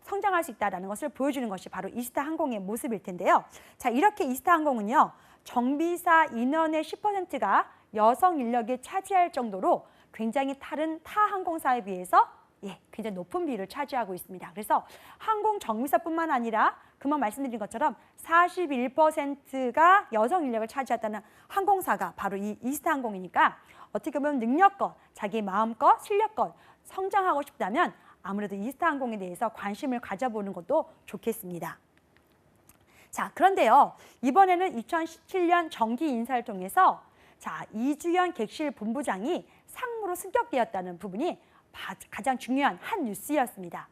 성장할 수 있다는 것을 보여주는 것이 바로 이스타 항공의 모습일 텐데요. 자, 이렇게 이스타 항공은요. 정비사 인원의 10%가 여성 인력이 차지할 정도로 굉장히 다른 타 항공사에 비해서 굉장히 높은 비율을 차지하고 있습니다. 그래서 항공 정비사뿐만 아니라 금방 말씀드린 것처럼 41%가 여성 인력을 차지했다는 항공사가 바로 이 이스타 항공이니까 어떻게 보면 능력껏 자기 마음껏 실력껏 성장하고 싶다면 아무래도 이스타 항공에 대해서 관심을 가져보는 것도 좋겠습니다. 자, 그런데요. 이번에는 2017년 정기 인사를 통해서 자, 이주연 객실 본부장이 상무로 승격되었다는 부분이 가장 중요한 한 뉴스였습니다.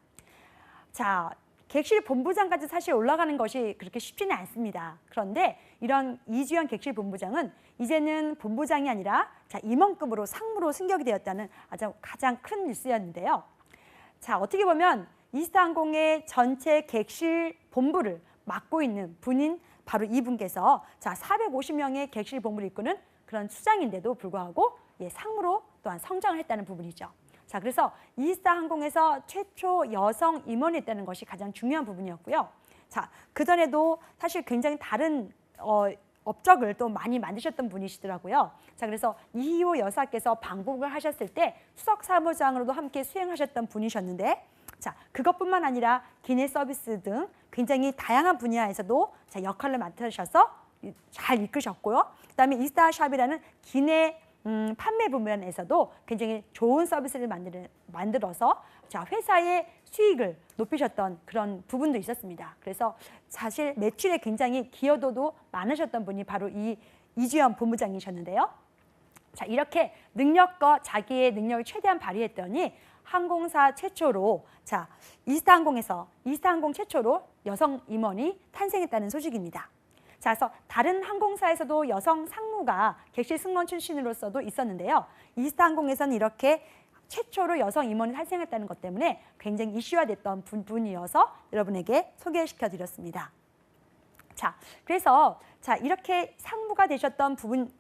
자, 객실 본부장까지 사실 올라가는 것이 그렇게 쉽지는 않습니다. 그런데 이런 이주연 객실 본부장은 이제는 본부장이 아니라 자, 임원급으로 상무로 승격이 되었다는 아주 가장 큰 뉴스였는데요. 자, 어떻게 보면 이스타 항공의 전체 객실 본부를 맡고 있는 분인 바로 이분께서 자, 450명의 객실 본부를 이끄는 그런 수장인데도 불구하고 상무로 또한 성장을 했다는 부분이죠. 자, 그래서 이스타 항공에서 최초 여성 임원이 있다는 것이 가장 중요한 부분이었고요. 자, 그전에도 사실 굉장히 다른 업적을 또 많이 만드셨던 분이시더라고요. 자, 그래서 이희호 여사께서 방북을 하셨을 때 수석 사무장으로도 함께 수행하셨던 분이셨는데 자, 그것뿐만 아니라 기내 서비스 등 굉장히 다양한 분야에서도 자, 역할을 맡으셔서 잘 이끄셨고요. 그다음에 이스타샵이라는 기내 판매 부분에서도 굉장히 좋은 서비스를 만들어서 자, 회사의 수익을 높이셨던 그런 부분도 있었습니다. 그래서 사실 매출에 굉장히 기여도도 많으셨던 분이 바로 이 이주연 본부장이셨는데요. 자, 이렇게 능력과 자기의 능력을 최대한 발휘했더니 항공사 최초로 자, 이스타 항공 최초로 여성 임원이 탄생했다는 소식입니다. 자, 그래서 다른 항공사에서도 여성 상무가 객실 승무원 출신으로서도 있었는데요. 이스타 항공에서는 이렇게 최초로 여성 임원이 탄생했다는 것 때문에 굉장히 이슈화됐던 부분이어서 여러분에게 소개시켜 드렸습니다. 자, 그래서 자, 이렇게 상무가 되셨던 부분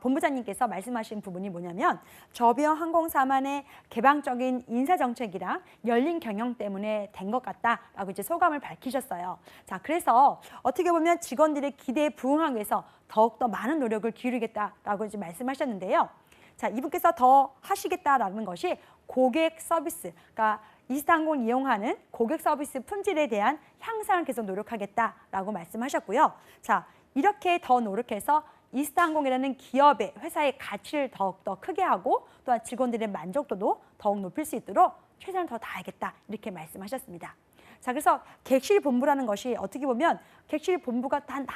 본부장님께서 말씀하신 부분이 뭐냐면 저비용 항공사만의 개방적인 인사 정책이랑 열린 경영 때문에 된 것 같다라고 이제 소감을 밝히셨어요. 자, 그래서 어떻게 보면 직원들의 기대에 부응하기 위해서 더욱더 많은 노력을 기울이겠다라고 이제 말씀하셨는데요. 자, 이분께서 더 하시겠다라는 것이 고객 서비스, 그러니까 이스타 항공을 이용하는 고객 서비스 품질에 대한 향상을 계속 노력하겠다라고 말씀하셨고요. 자, 이렇게 더 노력해서 이스타 항공이라는 기업의 회사의 가치를 더욱더 크게 하고 또한 직원들의 만족도도 더욱 높일 수 있도록 최선을 더 다하겠다 이렇게 말씀하셨습니다. 자, 그래서 객실 본부라는 것이 어떻게 보면 객실 본부가 단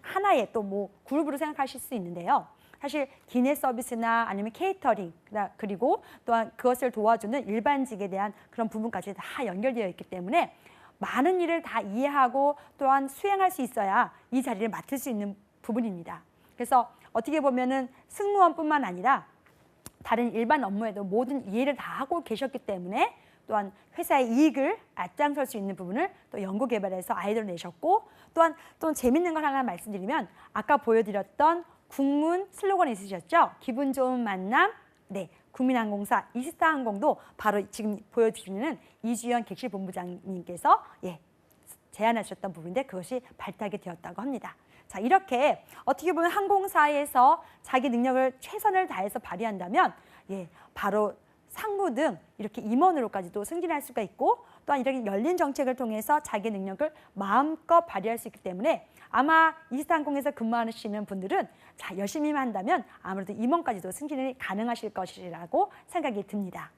하나의 또 뭐 그룹으로 생각하실 수 있는데요. 사실 기내 서비스나 아니면 케이터링 그리고 또한 그것을 도와주는 일반직에 대한 그런 부분까지 다 연결되어 있기 때문에 많은 일을 다 이해하고 또한 수행할 수 있어야 이 자리를 맡을 수 있는 부분입니다. 그래서 어떻게 보면은 승무원뿐만 아니라 다른 일반 업무에도 모든 이해를 다 하고 계셨기 때문에 또한 회사의 이익을 앞장설 수 있는 부분을 또 연구 개발해서 아이디어를 내셨고 또한 또 재밌는 걸 하나 말씀드리면 아까 보여드렸던 국문 슬로건이 있으셨죠? 기분 좋은 만남, 네, 국민항공사 이스타 항공도 바로 지금 보여드리는 이주연 객실 본부장님께서 제안하셨던 부분인데 그것이 발탁이 되었다고 합니다. 자, 이렇게 어떻게 보면 항공사에서 자기 능력을 최선을 다해서 발휘한다면 바로 상무 등 이렇게 임원으로까지도 승진할 수가 있고 또한 이렇게 열린 정책을 통해서 자기 능력을 마음껏 발휘할 수 있기 때문에 아마 이스타 항공에서 근무하시는 분들은 자, 열심히만 한다면 아무래도 임원까지도 승진이 가능하실 것이라고 생각이 듭니다.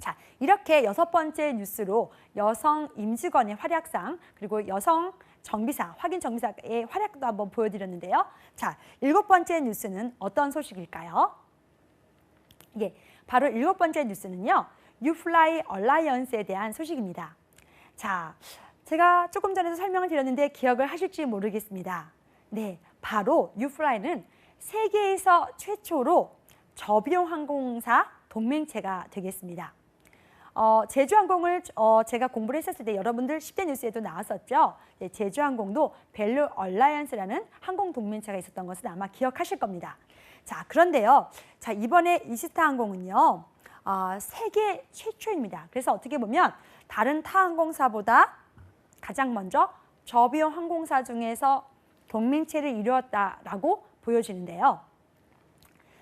자, 이렇게 6번째 뉴스로 여성 임직원의 활약상 그리고 여성 정비사, 확인 정비사의 활약도 한번 보여드렸는데요. 자, 7번째 뉴스는 어떤 소식일까요? 예, 바로 7번째 뉴스는요. 유플라이 얼라이언스에 대한 소식입니다. 자, 제가 조금 전에도 설명을 드렸는데 기억을 하실지 모르겠습니다. 네, 바로 유플라이는 세계에서 최초로 저비용 항공사 동맹체가 되겠습니다. 제주항공을 제가 공부를 했었을 때 여러분들 10대 뉴스에도 나왔었죠. 네, 제주항공도 벨루 얼라이언스라는 항공 동맹체가 있었던 것은 아마 기억하실 겁니다. 자, 그런데요. 자, 이번에 이스타항공은요. 세계 최초입니다. 그래서 어떻게 보면 다른 타 항공사보다 가장 먼저 저비용 항공사 중에서 동맹체를 이루었다라고 보여지는데요.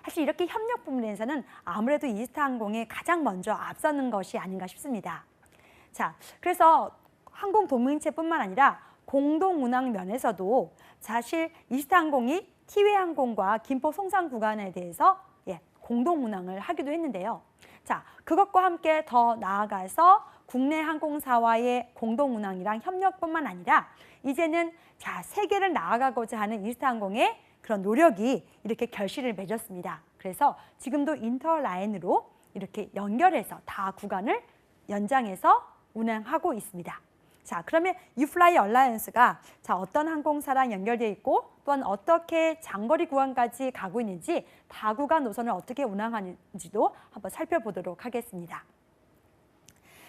사실 이렇게 협력 부분에서는 아무래도 이스타항공이 가장 먼저 앞서는 것이 아닌가 싶습니다. 자, 그래서 항공 동맹체뿐만 아니라 공동 운항 면에서도 사실 이스타항공이 티웨이항공과 김포 송산 구간에 대해서 공동 운항을 하기도 했는데요. 자, 그것과 함께 더 나아가서 국내 항공사와의 공동 운항이랑 협력뿐만 아니라 이제는 자, 세계를 나아가고자 하는 이스타항공의 그런 노력이 이렇게 결실을 맺었습니다. 그래서 지금도 인터라인으로 이렇게 연결해서 다 구간을 연장해서 운항하고 있습니다. 자, 그러면 유플라이 얼라이언스가 자, 어떤 항공사랑 연결되어 있고 또한 어떻게 장거리 구간까지 가고 있는지 다구간 노선을 어떻게 운항하는지도 한번 살펴보도록 하겠습니다.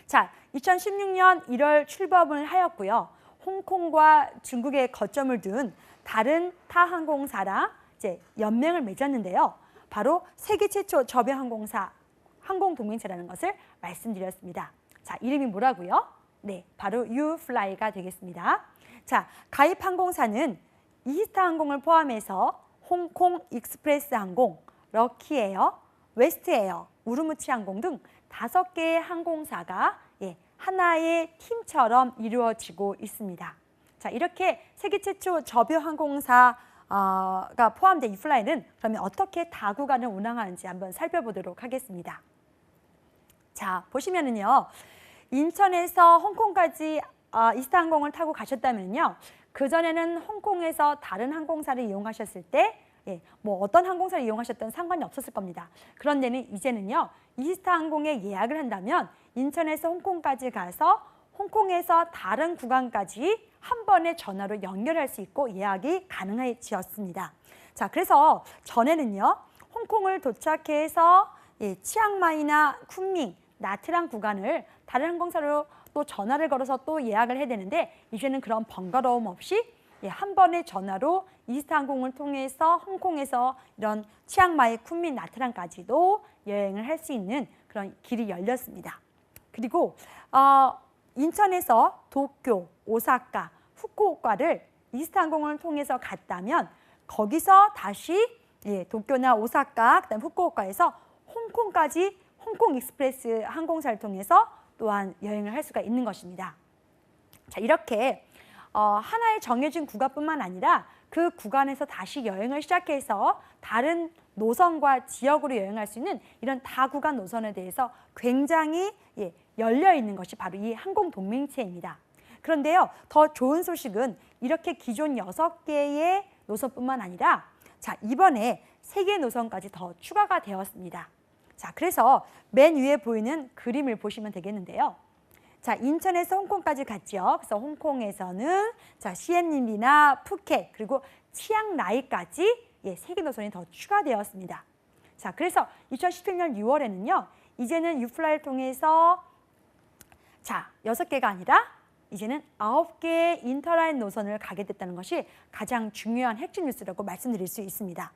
자, 2016년 1월 출범을 하였고요. 홍콩과 중국에 거점을 둔 다른 타 항공사랑 이제 연맹을 맺었는데요. 바로 세계 최초 저비용 항공사 항공 동맹체라는 것을 말씀드렸습니다. 자, 이름이 뭐라고요? 네, 바로 유플라이가 되겠습니다. 자, 가입 항공사는 이스타항공을 포함해서 홍콩 익스프레스 항공, 럭키에어, 웨스트에어, 우르무치항공 등 5개의 항공사가 하나의 팀처럼 이루어지고 있습니다. 자, 이렇게 세계 최초 저비용 항공사가 포함된 유플라이는 그러면 어떻게 다구간을 운항하는지 한번 살펴보도록 하겠습니다. 자, 보시면은요. 인천에서 홍콩까지 이스타항공을 타고 가셨다면요. 그전에는 홍콩에서 다른 항공사를 이용하셨을 때 뭐 어떤 항공사를 이용하셨든 상관이 없었을 겁니다. 그런데는 이제는요. 이스타항공에 예약을 한다면 인천에서 홍콩까지 가서 홍콩에서 다른 구간까지 한 번에 전화로 연결할 수 있고 예약이 가능해졌습니다. 자, 그래서 전에는요. 홍콩을 도착해서 치앙마이나 쿤밍, 나트랑 구간을 다른 항공사로 또 전화를 걸어서 또 예약을 해야 되는데 이제는 그런 번거로움 없이 한 번의 전화로 이스타항공을 통해서 홍콩에서 이런 치앙마이, 쿤밍, 나트랑까지도 여행을 할 수 있는 그런 길이 열렸습니다. 그리고 인천에서 도쿄, 오사카, 후쿠오카를 이스타항공을 통해서 갔다면 거기서 다시 도쿄나 오사카, 그다음 후쿠오카에서 홍콩까지 홍콩 익스프레스 항공사를 통해서 또한 여행을 할 수가 있는 것입니다. 자, 이렇게 하나의 정해진 구간뿐만 아니라 그 구간에서 다시 여행을 시작해서 다른 노선과 지역으로 여행할 수 있는 이런 다구간 노선에 대해서 굉장히 열려 있는 것이 바로 이 항공 동맹체입니다. 그런데요, 더 좋은 소식은 이렇게 기존 6개의 노선뿐만 아니라 자, 이번에 3개 노선까지 더 추가가 되었습니다. 자, 그래서 맨 위에 보이는 그림을 보시면 되겠는데요. 자, 인천에서 홍콩까지 갔죠. 그래서 홍콩에서는 자, 시엠림이나 푸켓 그리고 치앙라이까지 3개 노선이 더 추가되었습니다. 자, 그래서 2017년 6월에는요. 이제는 유플라이를 통해서 자, 6개가 아니라 이제는 9개의 인터라인 노선을 가게 됐다는 것이 가장 중요한 핵심 뉴스라고 말씀드릴 수 있습니다.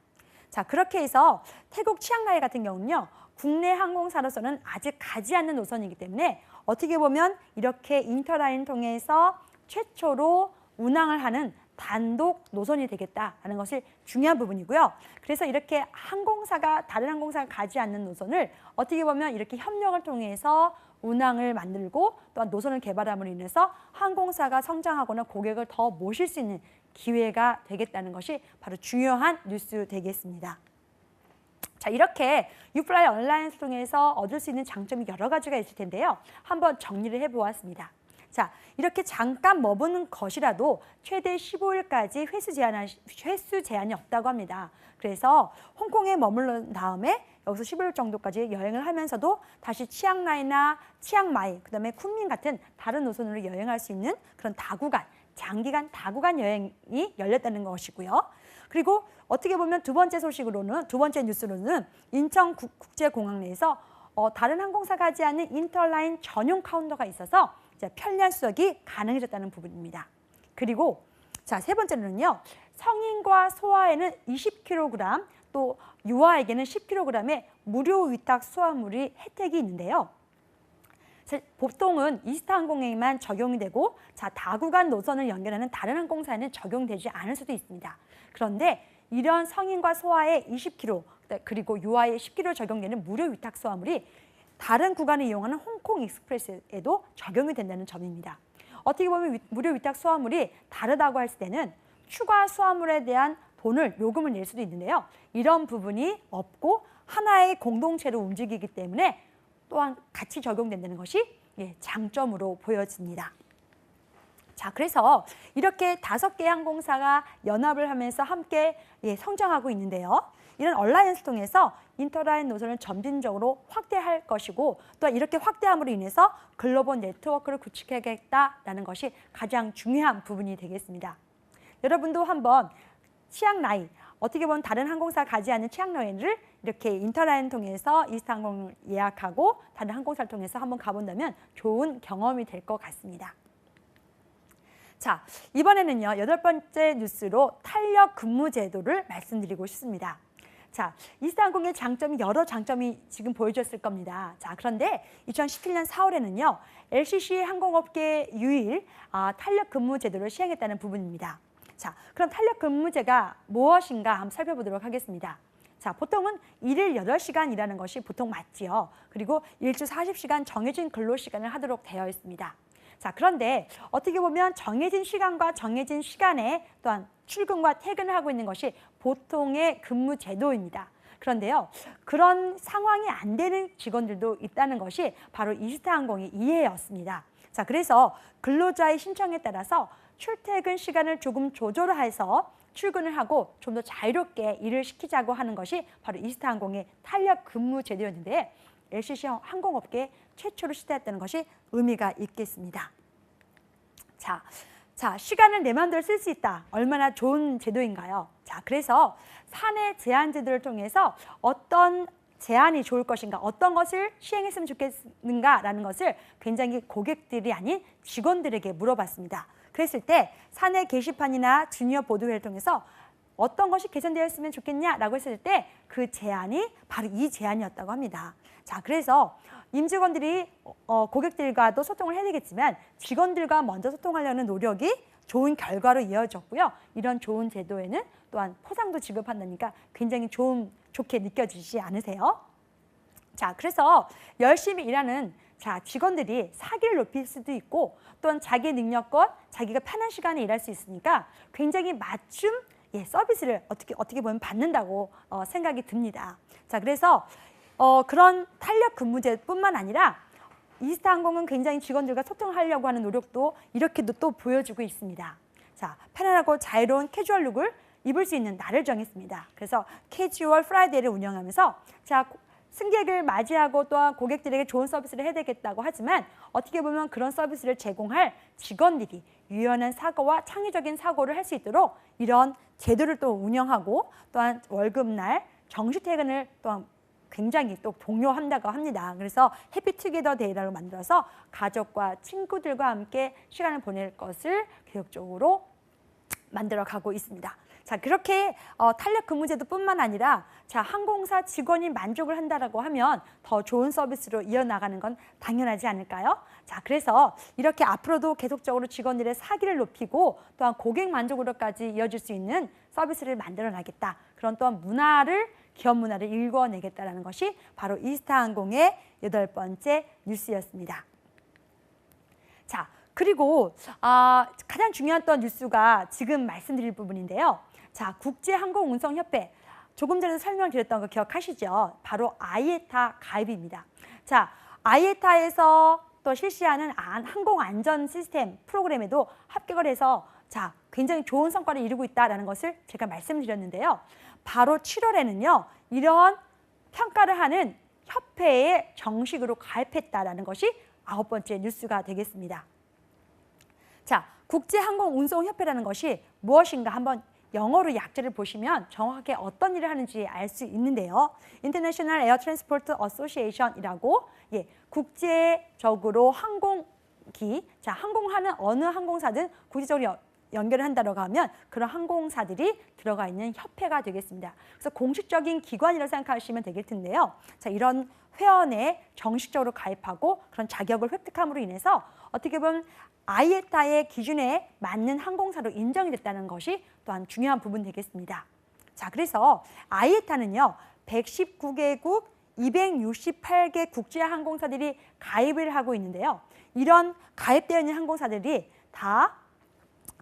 자, 그렇게 해서 태국 치앙라이 같은 경우는요. 국내 항공사로서는 아직 가지 않는 노선이기 때문에 어떻게 보면 이렇게 인터라인 통해서 최초로 운항을 하는 단독 노선이 되겠다는 것이 중요한 부분이고요. 그래서 이렇게 항공사가 다른 항공사가 가지 않는 노선을 어떻게 보면 이렇게 협력을 통해서 운항을 만들고 또한 노선을 개발함으로 인해서 항공사가 성장하거나 고객을 더 모실 수 있는 기회가 되겠다는 것이 바로 중요한 뉴스 되겠습니다. 자, 자, 이렇게 유플라이 온라인을 통해서 얻을 수 있는 장점이 여러 가지가 있을 텐데요. 한번 정리를 해보았습니다. 자, 이렇게 잠깐 머무는 것이라도 최대 15일까지 횟수 제한이 없다고 합니다. 그래서 홍콩에 머무른 다음에 여기서 15일 정도까지 여행을 하면서도 다시 치앙라이나 치앙마이, 그다음에 쿤민 같은 다른 노선으로 여행할 수 있는 그런 장기간 다구간 여행이 열렸다는 것이고요. 그리고 어떻게 보면 두 번째 뉴스로는 인천국제공항 내에서 다른 항공사가 하지 않는 인터라인 전용 카운터가 있어서 편리한 수역이 가능해졌다는 부분입니다. 그리고 자, 세 번째로는요. 성인과 소아에는 20kg, 또 유아에게는 10kg의 무료 위탁 수화물이 혜택이 있는데요. 보통은 이스타항공에만 적용이 되고 다구간 노선을 연결하는 다른 항공사에는 적용되지 않을 수도 있습니다. 그런데 이런 성인과 소아의 20kg 그리고 유아의 10kg 적용되는 무료 위탁 수화물이 다른 구간을 이용하는 홍콩 익스프레스에도 적용이 된다는 점입니다. 어떻게 보면 무료 위탁 수화물이 다르다고 했을 때는 추가 수화물에 대한 요금을 낼 수도 있는데요. 이런 부분이 없고 하나의 공동체로 움직이기 때문에 또한 같이 적용된다는 것이 장점으로 보여집니다. 자, 그래서 이렇게 5개의 항공사가 연합을 하면서 함께 성장하고 있는데요. 이런 얼라이언스를 통해서 인터라인 노선을 점진적으로 확대할 것이고 또한 이렇게 확대함으로 인해서 글로벌 네트워크를 구축하겠다라는 것이 가장 중요한 부분이 되겠습니다. 여러분도 한번 치앙라이, 어떻게 보면 다른 항공사가 가지 않는 치앙라이를 이렇게 인터라인을 통해서 이스타항공을 예약하고 다른 항공사를 통해서 한번 가본다면 좋은 경험이 될 것 같습니다. 자, 이번에는요, 8번째 뉴스로 탄력 근무 제도를 말씀드리고 싶습니다. 자, 이스타항공의 여러 장점이 지금 보여줬을 겁니다. 자, 그런데 2017년 4월에는요, LCC 항공업계 유일 탄력 근무 제도를 시행했다는 부분입니다. 자, 그럼 탄력 근무제가 무엇인가 한번 살펴보도록 하겠습니다. 자, 보통은 일일 8시간 일하는 것이 보통 맞지요. 그리고 일주 40시간 정해진 근로시간을 하도록 되어 있습니다. 자, 그런데 어떻게 보면 정해진 시간과 정해진 시간에 또한 출근과 퇴근을 하고 있는 것이 보통의 근무 제도입니다. 그런데요, 그런 상황이 안 되는 직원들도 있다는 것이 바로 이스타항공의 이해였습니다. 자, 그래서 근로자의 신청에 따라서 출퇴근 시간을 조금 조절해서 출근을 하고 좀 더 자유롭게 일을 시키자고 하는 것이 바로 이스타항공의 탄력 근무 제도였는데 LCC 항공업계 최초로 시도했다는 것이 의미가 있겠습니다. 자, 시간을 내 마음대로 쓸 수 있다. 얼마나 좋은 제도인가요? 자, 그래서 사내 제한 제도를 통해서 어떤 제한이 좋을 것인가, 어떤 것을 시행했으면 좋겠는가라는 것을 굉장히 고객들이 아닌 직원들에게 물어봤습니다. 그랬을 때 사내 게시판이나 주니어 보도회를 통해서 어떤 것이 개선되었으면 좋겠냐라고 했을 때 그 제안이 바로 이 제안이었다고 합니다. 자, 그래서 임직원들이 고객들과도 소통을 해야 되겠지만 직원들과 먼저 소통하려는 노력이 좋은 결과로 이어졌고요. 이런 좋은 제도에는 또한 포상도 지급한다니까 굉장히 좋게 느껴지지 않으세요? 자, 그래서 열심히 일하는 직원들이 사기를 높일 수도 있고 또한 자기 능력껏 자기가 편한 시간에 일할 수 있으니까 굉장히 맞춤 서비스를 어떻게 보면 받는다고 생각이 듭니다. 자, 그래서 그런 탄력 근무제뿐만 아니라 이스타항공은 굉장히 직원들과 소통하려고 하는 노력도 이렇게도 또 보여주고 있습니다. 자, 편안하고 자유로운 캐주얼 룩을 입을 수 있는 날을 정했습니다. 그래서 캐주얼 프라이데이를 운영하면서 승객을 맞이하고 또한 고객들에게 좋은 서비스를 해야 되겠다고 하지만 어떻게 보면 그런 서비스를 제공할 직원들이 유연한 사고와 창의적인 사고를 할 수 있도록 이런 제도를 또 운영하고 또한 월급날 정시 퇴근을 또한 굉장히 또 독려한다고 합니다. 그래서 해피투게더 데이라고 만들어서 가족과 친구들과 함께 시간을 보낼 것을 계속적으로 만들어가고 있습니다. 자, 그렇게 탄력 근무제도뿐만 아니라 항공사 직원이 만족을 한다라고 하면 더 좋은 서비스로 이어나가는 건 당연하지 않을까요? 자, 그래서 이렇게 앞으로도 계속적으로 직원들의 사기를 높이고 또한 고객 만족으로까지 이어질 수 있는 서비스를 만들어나겠다. 그런 또한 기업 문화를 일궈내겠다라는 것이 바로 이스타항공의 8번째 뉴스였습니다. 자, 그리고 가장 중요한 또 뉴스가 지금 말씀드릴 부분인데요. 자, 국제항공운송협회 조금 전에 설명드렸던 거 기억하시죠? 바로 아이에타 가입입니다. 자, 아이에타에서 또 실시하는 항공안전 시스템 프로그램에도 합격을 해서 자, 굉장히 좋은 성과를 이루고 있다는 것을 제가 말씀드렸는데요. 바로 7월에는요. 이런 평가를 하는 협회에 정식으로 가입했다는 것이 9번째 뉴스가 되겠습니다. 자, 국제항공운송협회라는 것이 무엇인가 한번 영어로 약자를 보시면 정확하게 어떤 일을 하는지 알 수 있는데요. International Air Transport Association이라고 국제적으로 항공기, 자, 항공하는 어느 항공사든 국제적으로 연결을 한다고 하면 그런 항공사들이 들어가 있는 협회가 되겠습니다. 그래서 공식적인 기관이라고 생각하시면 되겠 텐데요. 자, 이런 회원에 정식적으로 가입하고 그런 자격을 획득함으로 인해서 어떻게 보면 아이에타의 기준에 맞는 항공사로 인정이 됐다는 것이 또한 중요한 부분 되겠습니다. 자, 그래서 아이에타는요, 119개국 268개 국제항공사들이 가입을 하고 있는데요. 이런 가입되어 있는 항공사들이 다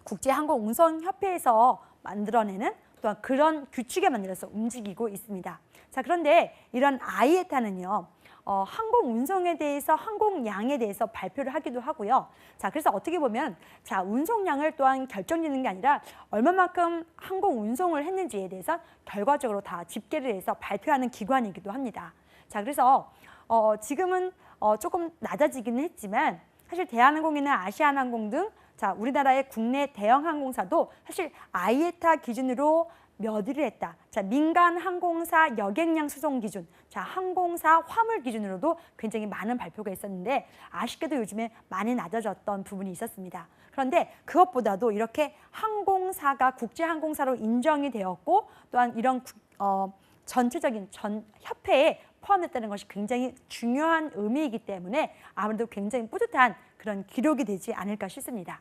국제항공운송협회에서 만들어내는 또한 그런 규칙에 만들어서 움직이고 있습니다. 자, 그런데 이런 아이에타는요, 항공운송에 대해서 항공량에 대해서 발표를 하기도 하고요. 자, 그래서 어떻게 보면 자, 운송량을 또한 결정짓는 게 아니라 얼마만큼 항공운송을 했는지에 대해서 결과적으로 다 집계를 해서 발표하는 기관이기도 합니다. 자, 그래서 지금은 조금 낮아지기는 했지만 사실 대한항공이나 아시아나항공 등 자, 우리나라의 국내 대형 항공사도 사실 아이에타 기준으로 몇 위를 했다. 자, 민간 항공사 여객량 수송 기준, 자, 항공사 화물 기준으로도 굉장히 많은 발표가 있었는데 아쉽게도 요즘에 많이 낮아졌던 부분이 있었습니다. 그런데 그것보다도 이렇게 항공사가 국제항공사로 인정이 되었고 또한 이런 전체적인 협회에 포함됐다는 것이 굉장히 중요한 의미이기 때문에 아무래도 굉장히 뿌듯한 그런 기록이 되지 않을까 싶습니다.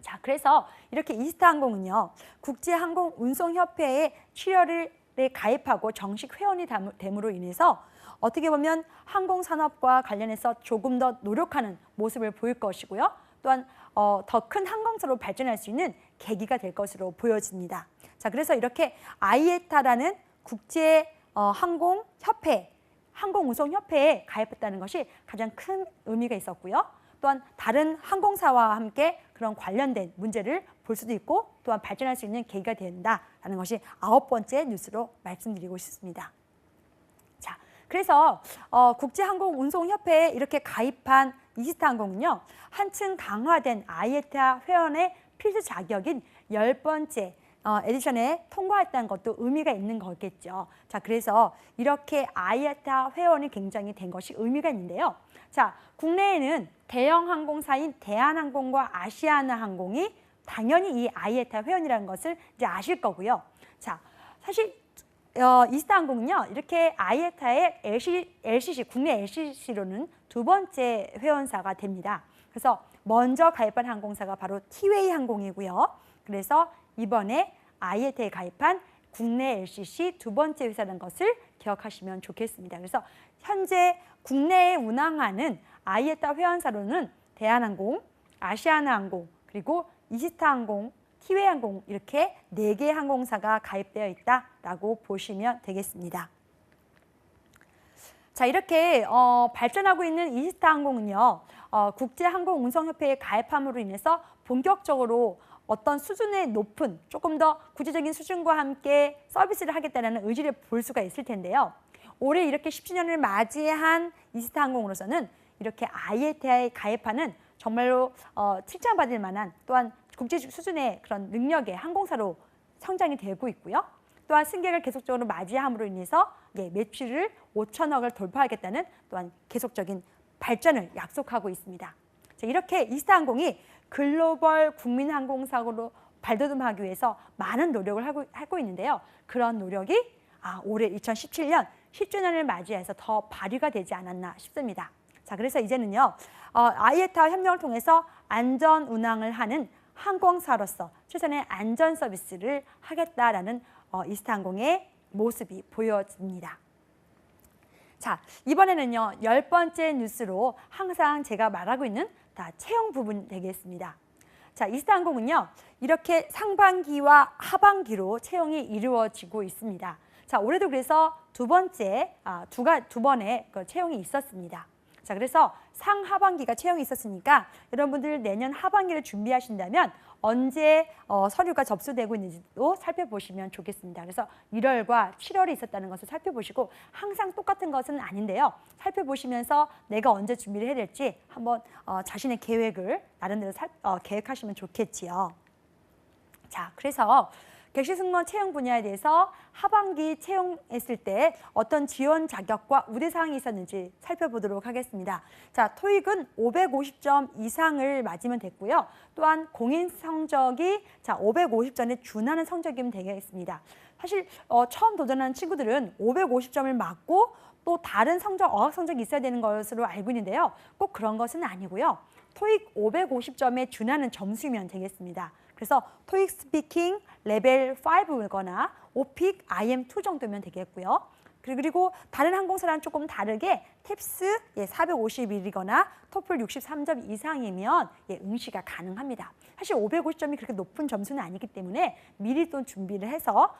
자, 그래서 이렇게 이스타항공은요, 국제항공운송협회에 출혈에 가입하고 정식 회원이 됨으로 인해서 어떻게 보면 항공산업과 관련해서 조금 더 노력하는 모습을 보일 것이고요. 또한 더 큰 항공사로 발전할 수 있는 계기가 될 것으로 보여집니다. 자, 그래서 이렇게 아이에타라는 국제항공협회, 항공운송협회에 가입했다는 것이 가장 큰 의미가 있었고요. 또한 다른 항공사와 함께 그런 관련된 문제를 볼 수도 있고 또한 발전할 수 있는 계기가 된다는 것이 9번째 뉴스로 말씀드리고 싶습니다. 자, 그래서 국제항공운송협회에 이렇게 가입한 이스타항공은요, 한층 강화된 아이에타 회원의 필수 자격인 10번째 에디션에 통과했다는 것도 의미가 있는 거겠죠. 자, 그래서 이렇게 아이에타 회원이 굉장히 된 것이 의미가 있는데요. 자, 국내에는 대형 항공사인 대한항공과 아시아나항공이 당연히 이 아이에타 회원이라는 것을 이제 아실 거고요. 자, 사실 이스타항공은요, 이렇게 아이에타의 LCC, 국내 LCC로는 2번째 회원사가 됩니다. 그래서 먼저 가입한 항공사가 바로 티웨이 항공이고요. 그래서 이번에 아이에타에 가입한 국내 LCC 2번째 회사라는 것을 기억하시면 좋겠습니다. 그래서 현재 국내에 운항하는 아이에타 회원사로는 대한항공, 아시아나항공, 그리고 이스타항공, 티웨이항공 이렇게 4개 항공사가 가입되어 있다라고 보시면 되겠습니다. 자, 이렇게 발전하고 있는 이스타항공은요, 국제항공운송협회에 가입함으로 인해서 본격적으로 어떤 수준의 높은 조금 더 구체적인 수준과 함께 서비스를 하겠다는 의지를 볼 수가 있을 텐데요. 올해 이렇게 10주년을 맞이한 이스타항공으로서는 이렇게 아이에타에 가입하는 정말로 칭찬받을 만한 또한 국제 수준의 그런 능력의 항공사로 성장이 되고 있고요. 또한 승객을 계속적으로 맞이함으로 인해서 매출을 5천억을 돌파하겠다는 또한 계속적인 발전을 약속하고 있습니다. 자, 이렇게 이스타항공이 글로벌 국민항공사로 발돋움하기 위해서 많은 노력을 하고 있는데요. 그런 노력이 올해 2017년 10주년을 맞이해서 더 발휘가 되지 않았나 싶습니다. 자, 그래서 이제는요, 아이에타 협력을 통해서 안전 운항을 하는 항공사로서 최선의 안전 서비스를 하겠다라는 이스타항공의 모습이 보여집니다. 자, 이번에는요, 10번째 뉴스로 항상 제가 말하고 있는 채용 부분 되겠습니다. 자, 이스타항공은요, 이렇게 상반기와 하반기로 채용이 이루어지고 있습니다. 자, 올해도 그래서 두 번의 그 채용이 있었습니다. 자, 그래서 상하반기가 채용이 있었으니까 여러분들 내년 하반기를 준비하신다면 언제 서류가 접수되고 있는지도 살펴보시면 좋겠습니다. 그래서 1월과 7월에 있었다는 것을 살펴보시고 항상 똑같은 것은 아닌데요. 살펴보시면서 내가 언제 준비를 해야 될지 한번 자신의 계획을 나름대로 계획하시면 좋겠지요. 자, 그래서 객실 승무원 채용 분야에 대해서 하반기 채용했을 때 어떤 지원 자격과 우대사항이 있었는지 살펴보도록 하겠습니다. 자, 토익은 550점 이상을 맞으면 됐고요. 또한 공인 성적이 550점에 준하는 성적이면 되겠습니다. 사실 처음 도전하는 친구들은 550점을 맞고 또 다른 성적, 어학 성적이 있어야 되는 것으로 알고 있는데요. 꼭 그런 것은 아니고요. 토익 550점에 준하는 점수면 되겠습니다. 그래서 토익 스피킹 레벨 5거나 오픽 IM2 정도면 되겠고요. 그리고 다른 항공사랑 조금 다르게 탭스 451이거나 토플 63점 이상이면 응시가 가능합니다. 사실 550점이 그렇게 높은 점수는 아니기 때문에 미리 또 준비를 해서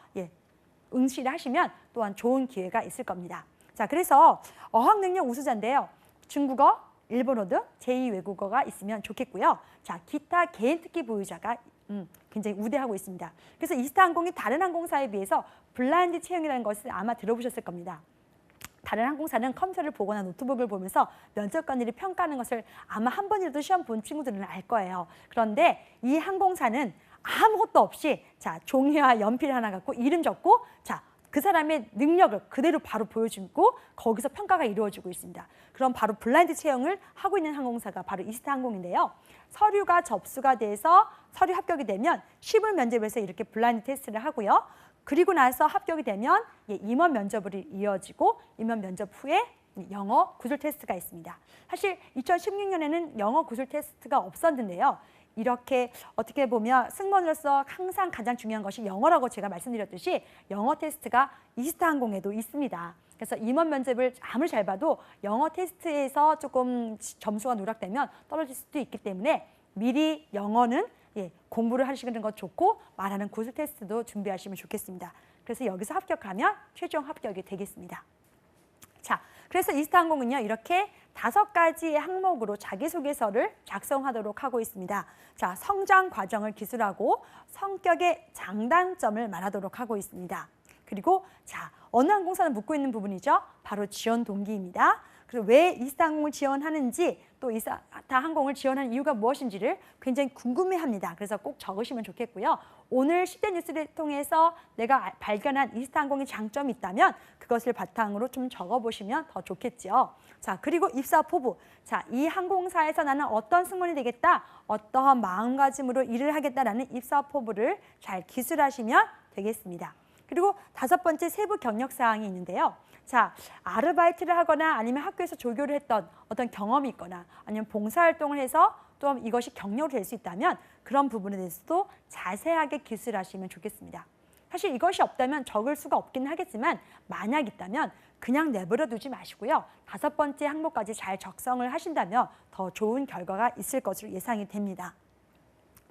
응시를 하시면 또한 좋은 기회가 있을 겁니다. 자, 그래서 어학 능력 우수자인데요. 중국어, 일본어 등 제2 외국어가 있으면 좋겠고요. 자, 기타 개인 특기 보유자가 굉장히 우대하고 있습니다. 그래서 이스타항공이 다른 항공사에 비해서 블라인드 채용이라는 것을 아마 들어보셨을 겁니다. 다른 항공사는 컴퓨터를 보거나 노트북을 보면서 면접관들이 평가하는 것을 아마 한 번이라도 시험 본 친구들은 알 거예요. 그런데 이 항공사는 아무것도 없이 종이와 연필 하나 갖고 이름 적고 그 사람의 능력을 그대로 바로 보여주고 거기서 평가가 이루어지고 있습니다. 그럼 바로 블라인드 채용을 하고 있는 항공사가 바로 이스타항공인데요. 서류가 접수가 돼서 서류 합격이 되면 실물 면접에서 이렇게 블라인드 테스트를 하고요. 그리고 나서 합격이 되면 임원 면접으로 이어지고 임원 면접 후에 영어 구술 테스트가 있습니다. 사실 2016년에는 영어 구술 테스트가 없었는데요. 이렇게 어떻게 보면 승무원으로서 항상 가장 중요한 것이 영어라고 제가 말씀드렸듯이 영어 테스트가 이스타항공에도 있습니다. 그래서 임원 면접을 아무리 잘 봐도 영어 테스트에서 조금 점수가 누락되면 떨어질 수도 있기 때문에 미리 영어는 공부를 하시는 것 좋고 말하는 구술 테스트도 준비하시면 좋겠습니다. 그래서 여기서 합격하면 최종 합격이 되겠습니다. 자, 그래서 이스타항공은요 이렇게 5가지의 항목으로 자기소개서를 작성하도록 하고 있습니다. 자, 성장 과정을 기술하고 성격의 장단점을 말하도록 하고 있습니다. 그리고 어느 항공사는 묻고 있는 부분이죠. 바로 지원 동기입니다. 그리고 왜 이스타항공을 지원하는지 또 이스타항공을 지원한 이유가 무엇인지를 굉장히 궁금해합니다. 그래서 꼭 적으시면 좋겠고요. 오늘 10대 뉴스를 통해서 내가 발견한 이스타항공의 장점이 있다면 그것을 바탕으로 좀 적어보시면 더 좋겠죠. 자, 그리고 입사 포부. 자, 이 항공사에서 나는 어떤 승무원이 되겠다, 어떠한 마음가짐으로 일을 하겠다라는 입사 포부를 잘 기술하시면 되겠습니다. 그리고 5번째 세부 경력 사항이 있는데요. 자, 아르바이트를 하거나 아니면 학교에서 조교를 했던 어떤 경험이 있거나 아니면 봉사활동을 해서 좀 이것이 경력이 될 수 있다면 그런 부분에 대해서도 자세하게 기술하시면 좋겠습니다. 사실 이것이 없다면 적을 수가 없긴 하겠지만 만약 있다면 그냥 내버려 두지 마시고요. 5번째 항목까지 잘 작성을 하신다면 더 좋은 결과가 있을 것으로 예상이 됩니다.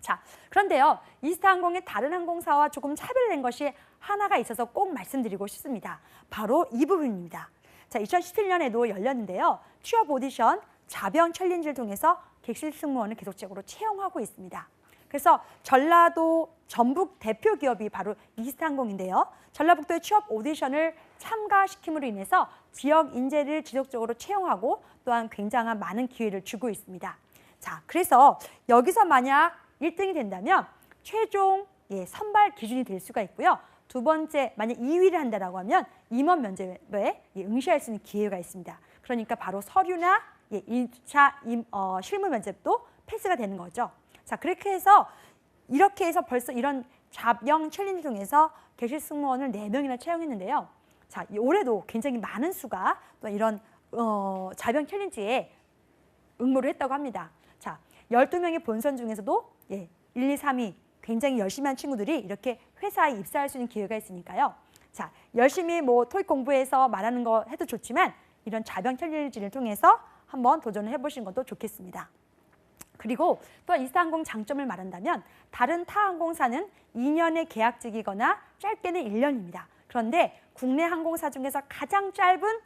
자, 그런데요. 이스타항공의 다른 항공사와 조금 차별된 것이 하나가 있어서 꼭 말씀드리고 싶습니다. 바로 이 부분입니다. 자, 2017년에도 열렸는데요. 취업 오디션 자병 챌린지를 통해서 객실 승무원을 계속적으로 채용하고 있습니다. 그래서 전라도 전북 대표 기업이 바로 이스타항공인데요. 전라북도의 취업 오디션을 참가시킴으로 인해서 지역 인재를 지속적으로 채용하고 또한 굉장한 많은 기회를 주고 있습니다. 자, 그래서 여기서 만약 1등이 된다면 최종 선발 기준이 될 수가 있고요. 2번째, 만약 2위를 한다라고 하면 임원 면접에 응시할 수 있는 기회가 있습니다. 그러니까 바로 서류나 1차 실무 면접도 패스가 되는 거죠. 자, 그렇게 해서 이렇게 해서 벌써 이런 자병 챌린지 통해서 객실 승무원을 4명이나 채용했는데요. 자, 올해도 굉장히 많은 수가 또 이런 자병 챌린지에 응모를 했다고 합니다. 자, 12명의 본선 중에서도 1, 2, 3위 굉장히 열심히 한 친구들이 이렇게 회사에 입사할 수 있는 기회가 있으니까요. 자, 열심히 토익 공부해서 말하는 거 해도 좋지만 이런 자병 챌린지를 통해서 한번 도전을 해보시는 것도 좋겠습니다. 그리고 또 이스타항공 장점을 말한다면 다른 타 항공사는 2년의 계약직이거나 짧게는 1년입니다. 그런데 국내 항공사 중에서 가장 짧은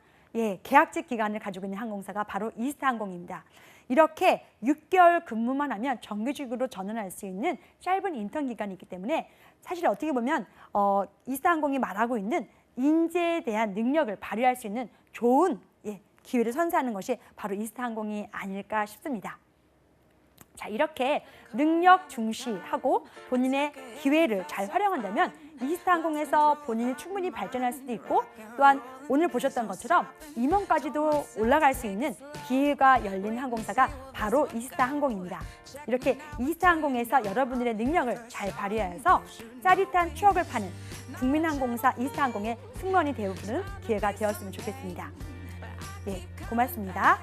계약직 기간을 가지고 있는 항공사가 바로 이스타항공입니다. 이렇게 6개월 근무만 하면 정규직으로 전환할 수 있는 짧은 인턴 기간이 있기 때문에 사실 어떻게 보면 이스타항공이 말하고 있는 인재에 대한 능력을 발휘할 수 있는 좋은 기회를 선사하는 것이 바로 이스타항공이 아닐까 싶습니다. 자, 이렇게 능력 중시하고 본인의 기회를 잘 활용한다면 이스타항공에서 본인이 충분히 발전할 수도 있고, 또한 오늘 보셨던 것처럼 임원까지도 올라갈 수 있는 기회가 열린 항공사가 바로 이스타항공입니다. 이렇게 이스타항공에서 여러분들의 능력을 잘 발휘하여서 짜릿한 추억을 파는 국민항공사 이스타항공의 승무원이 되어보는 기회가 되었으면 좋겠습니다. 고맙습니다.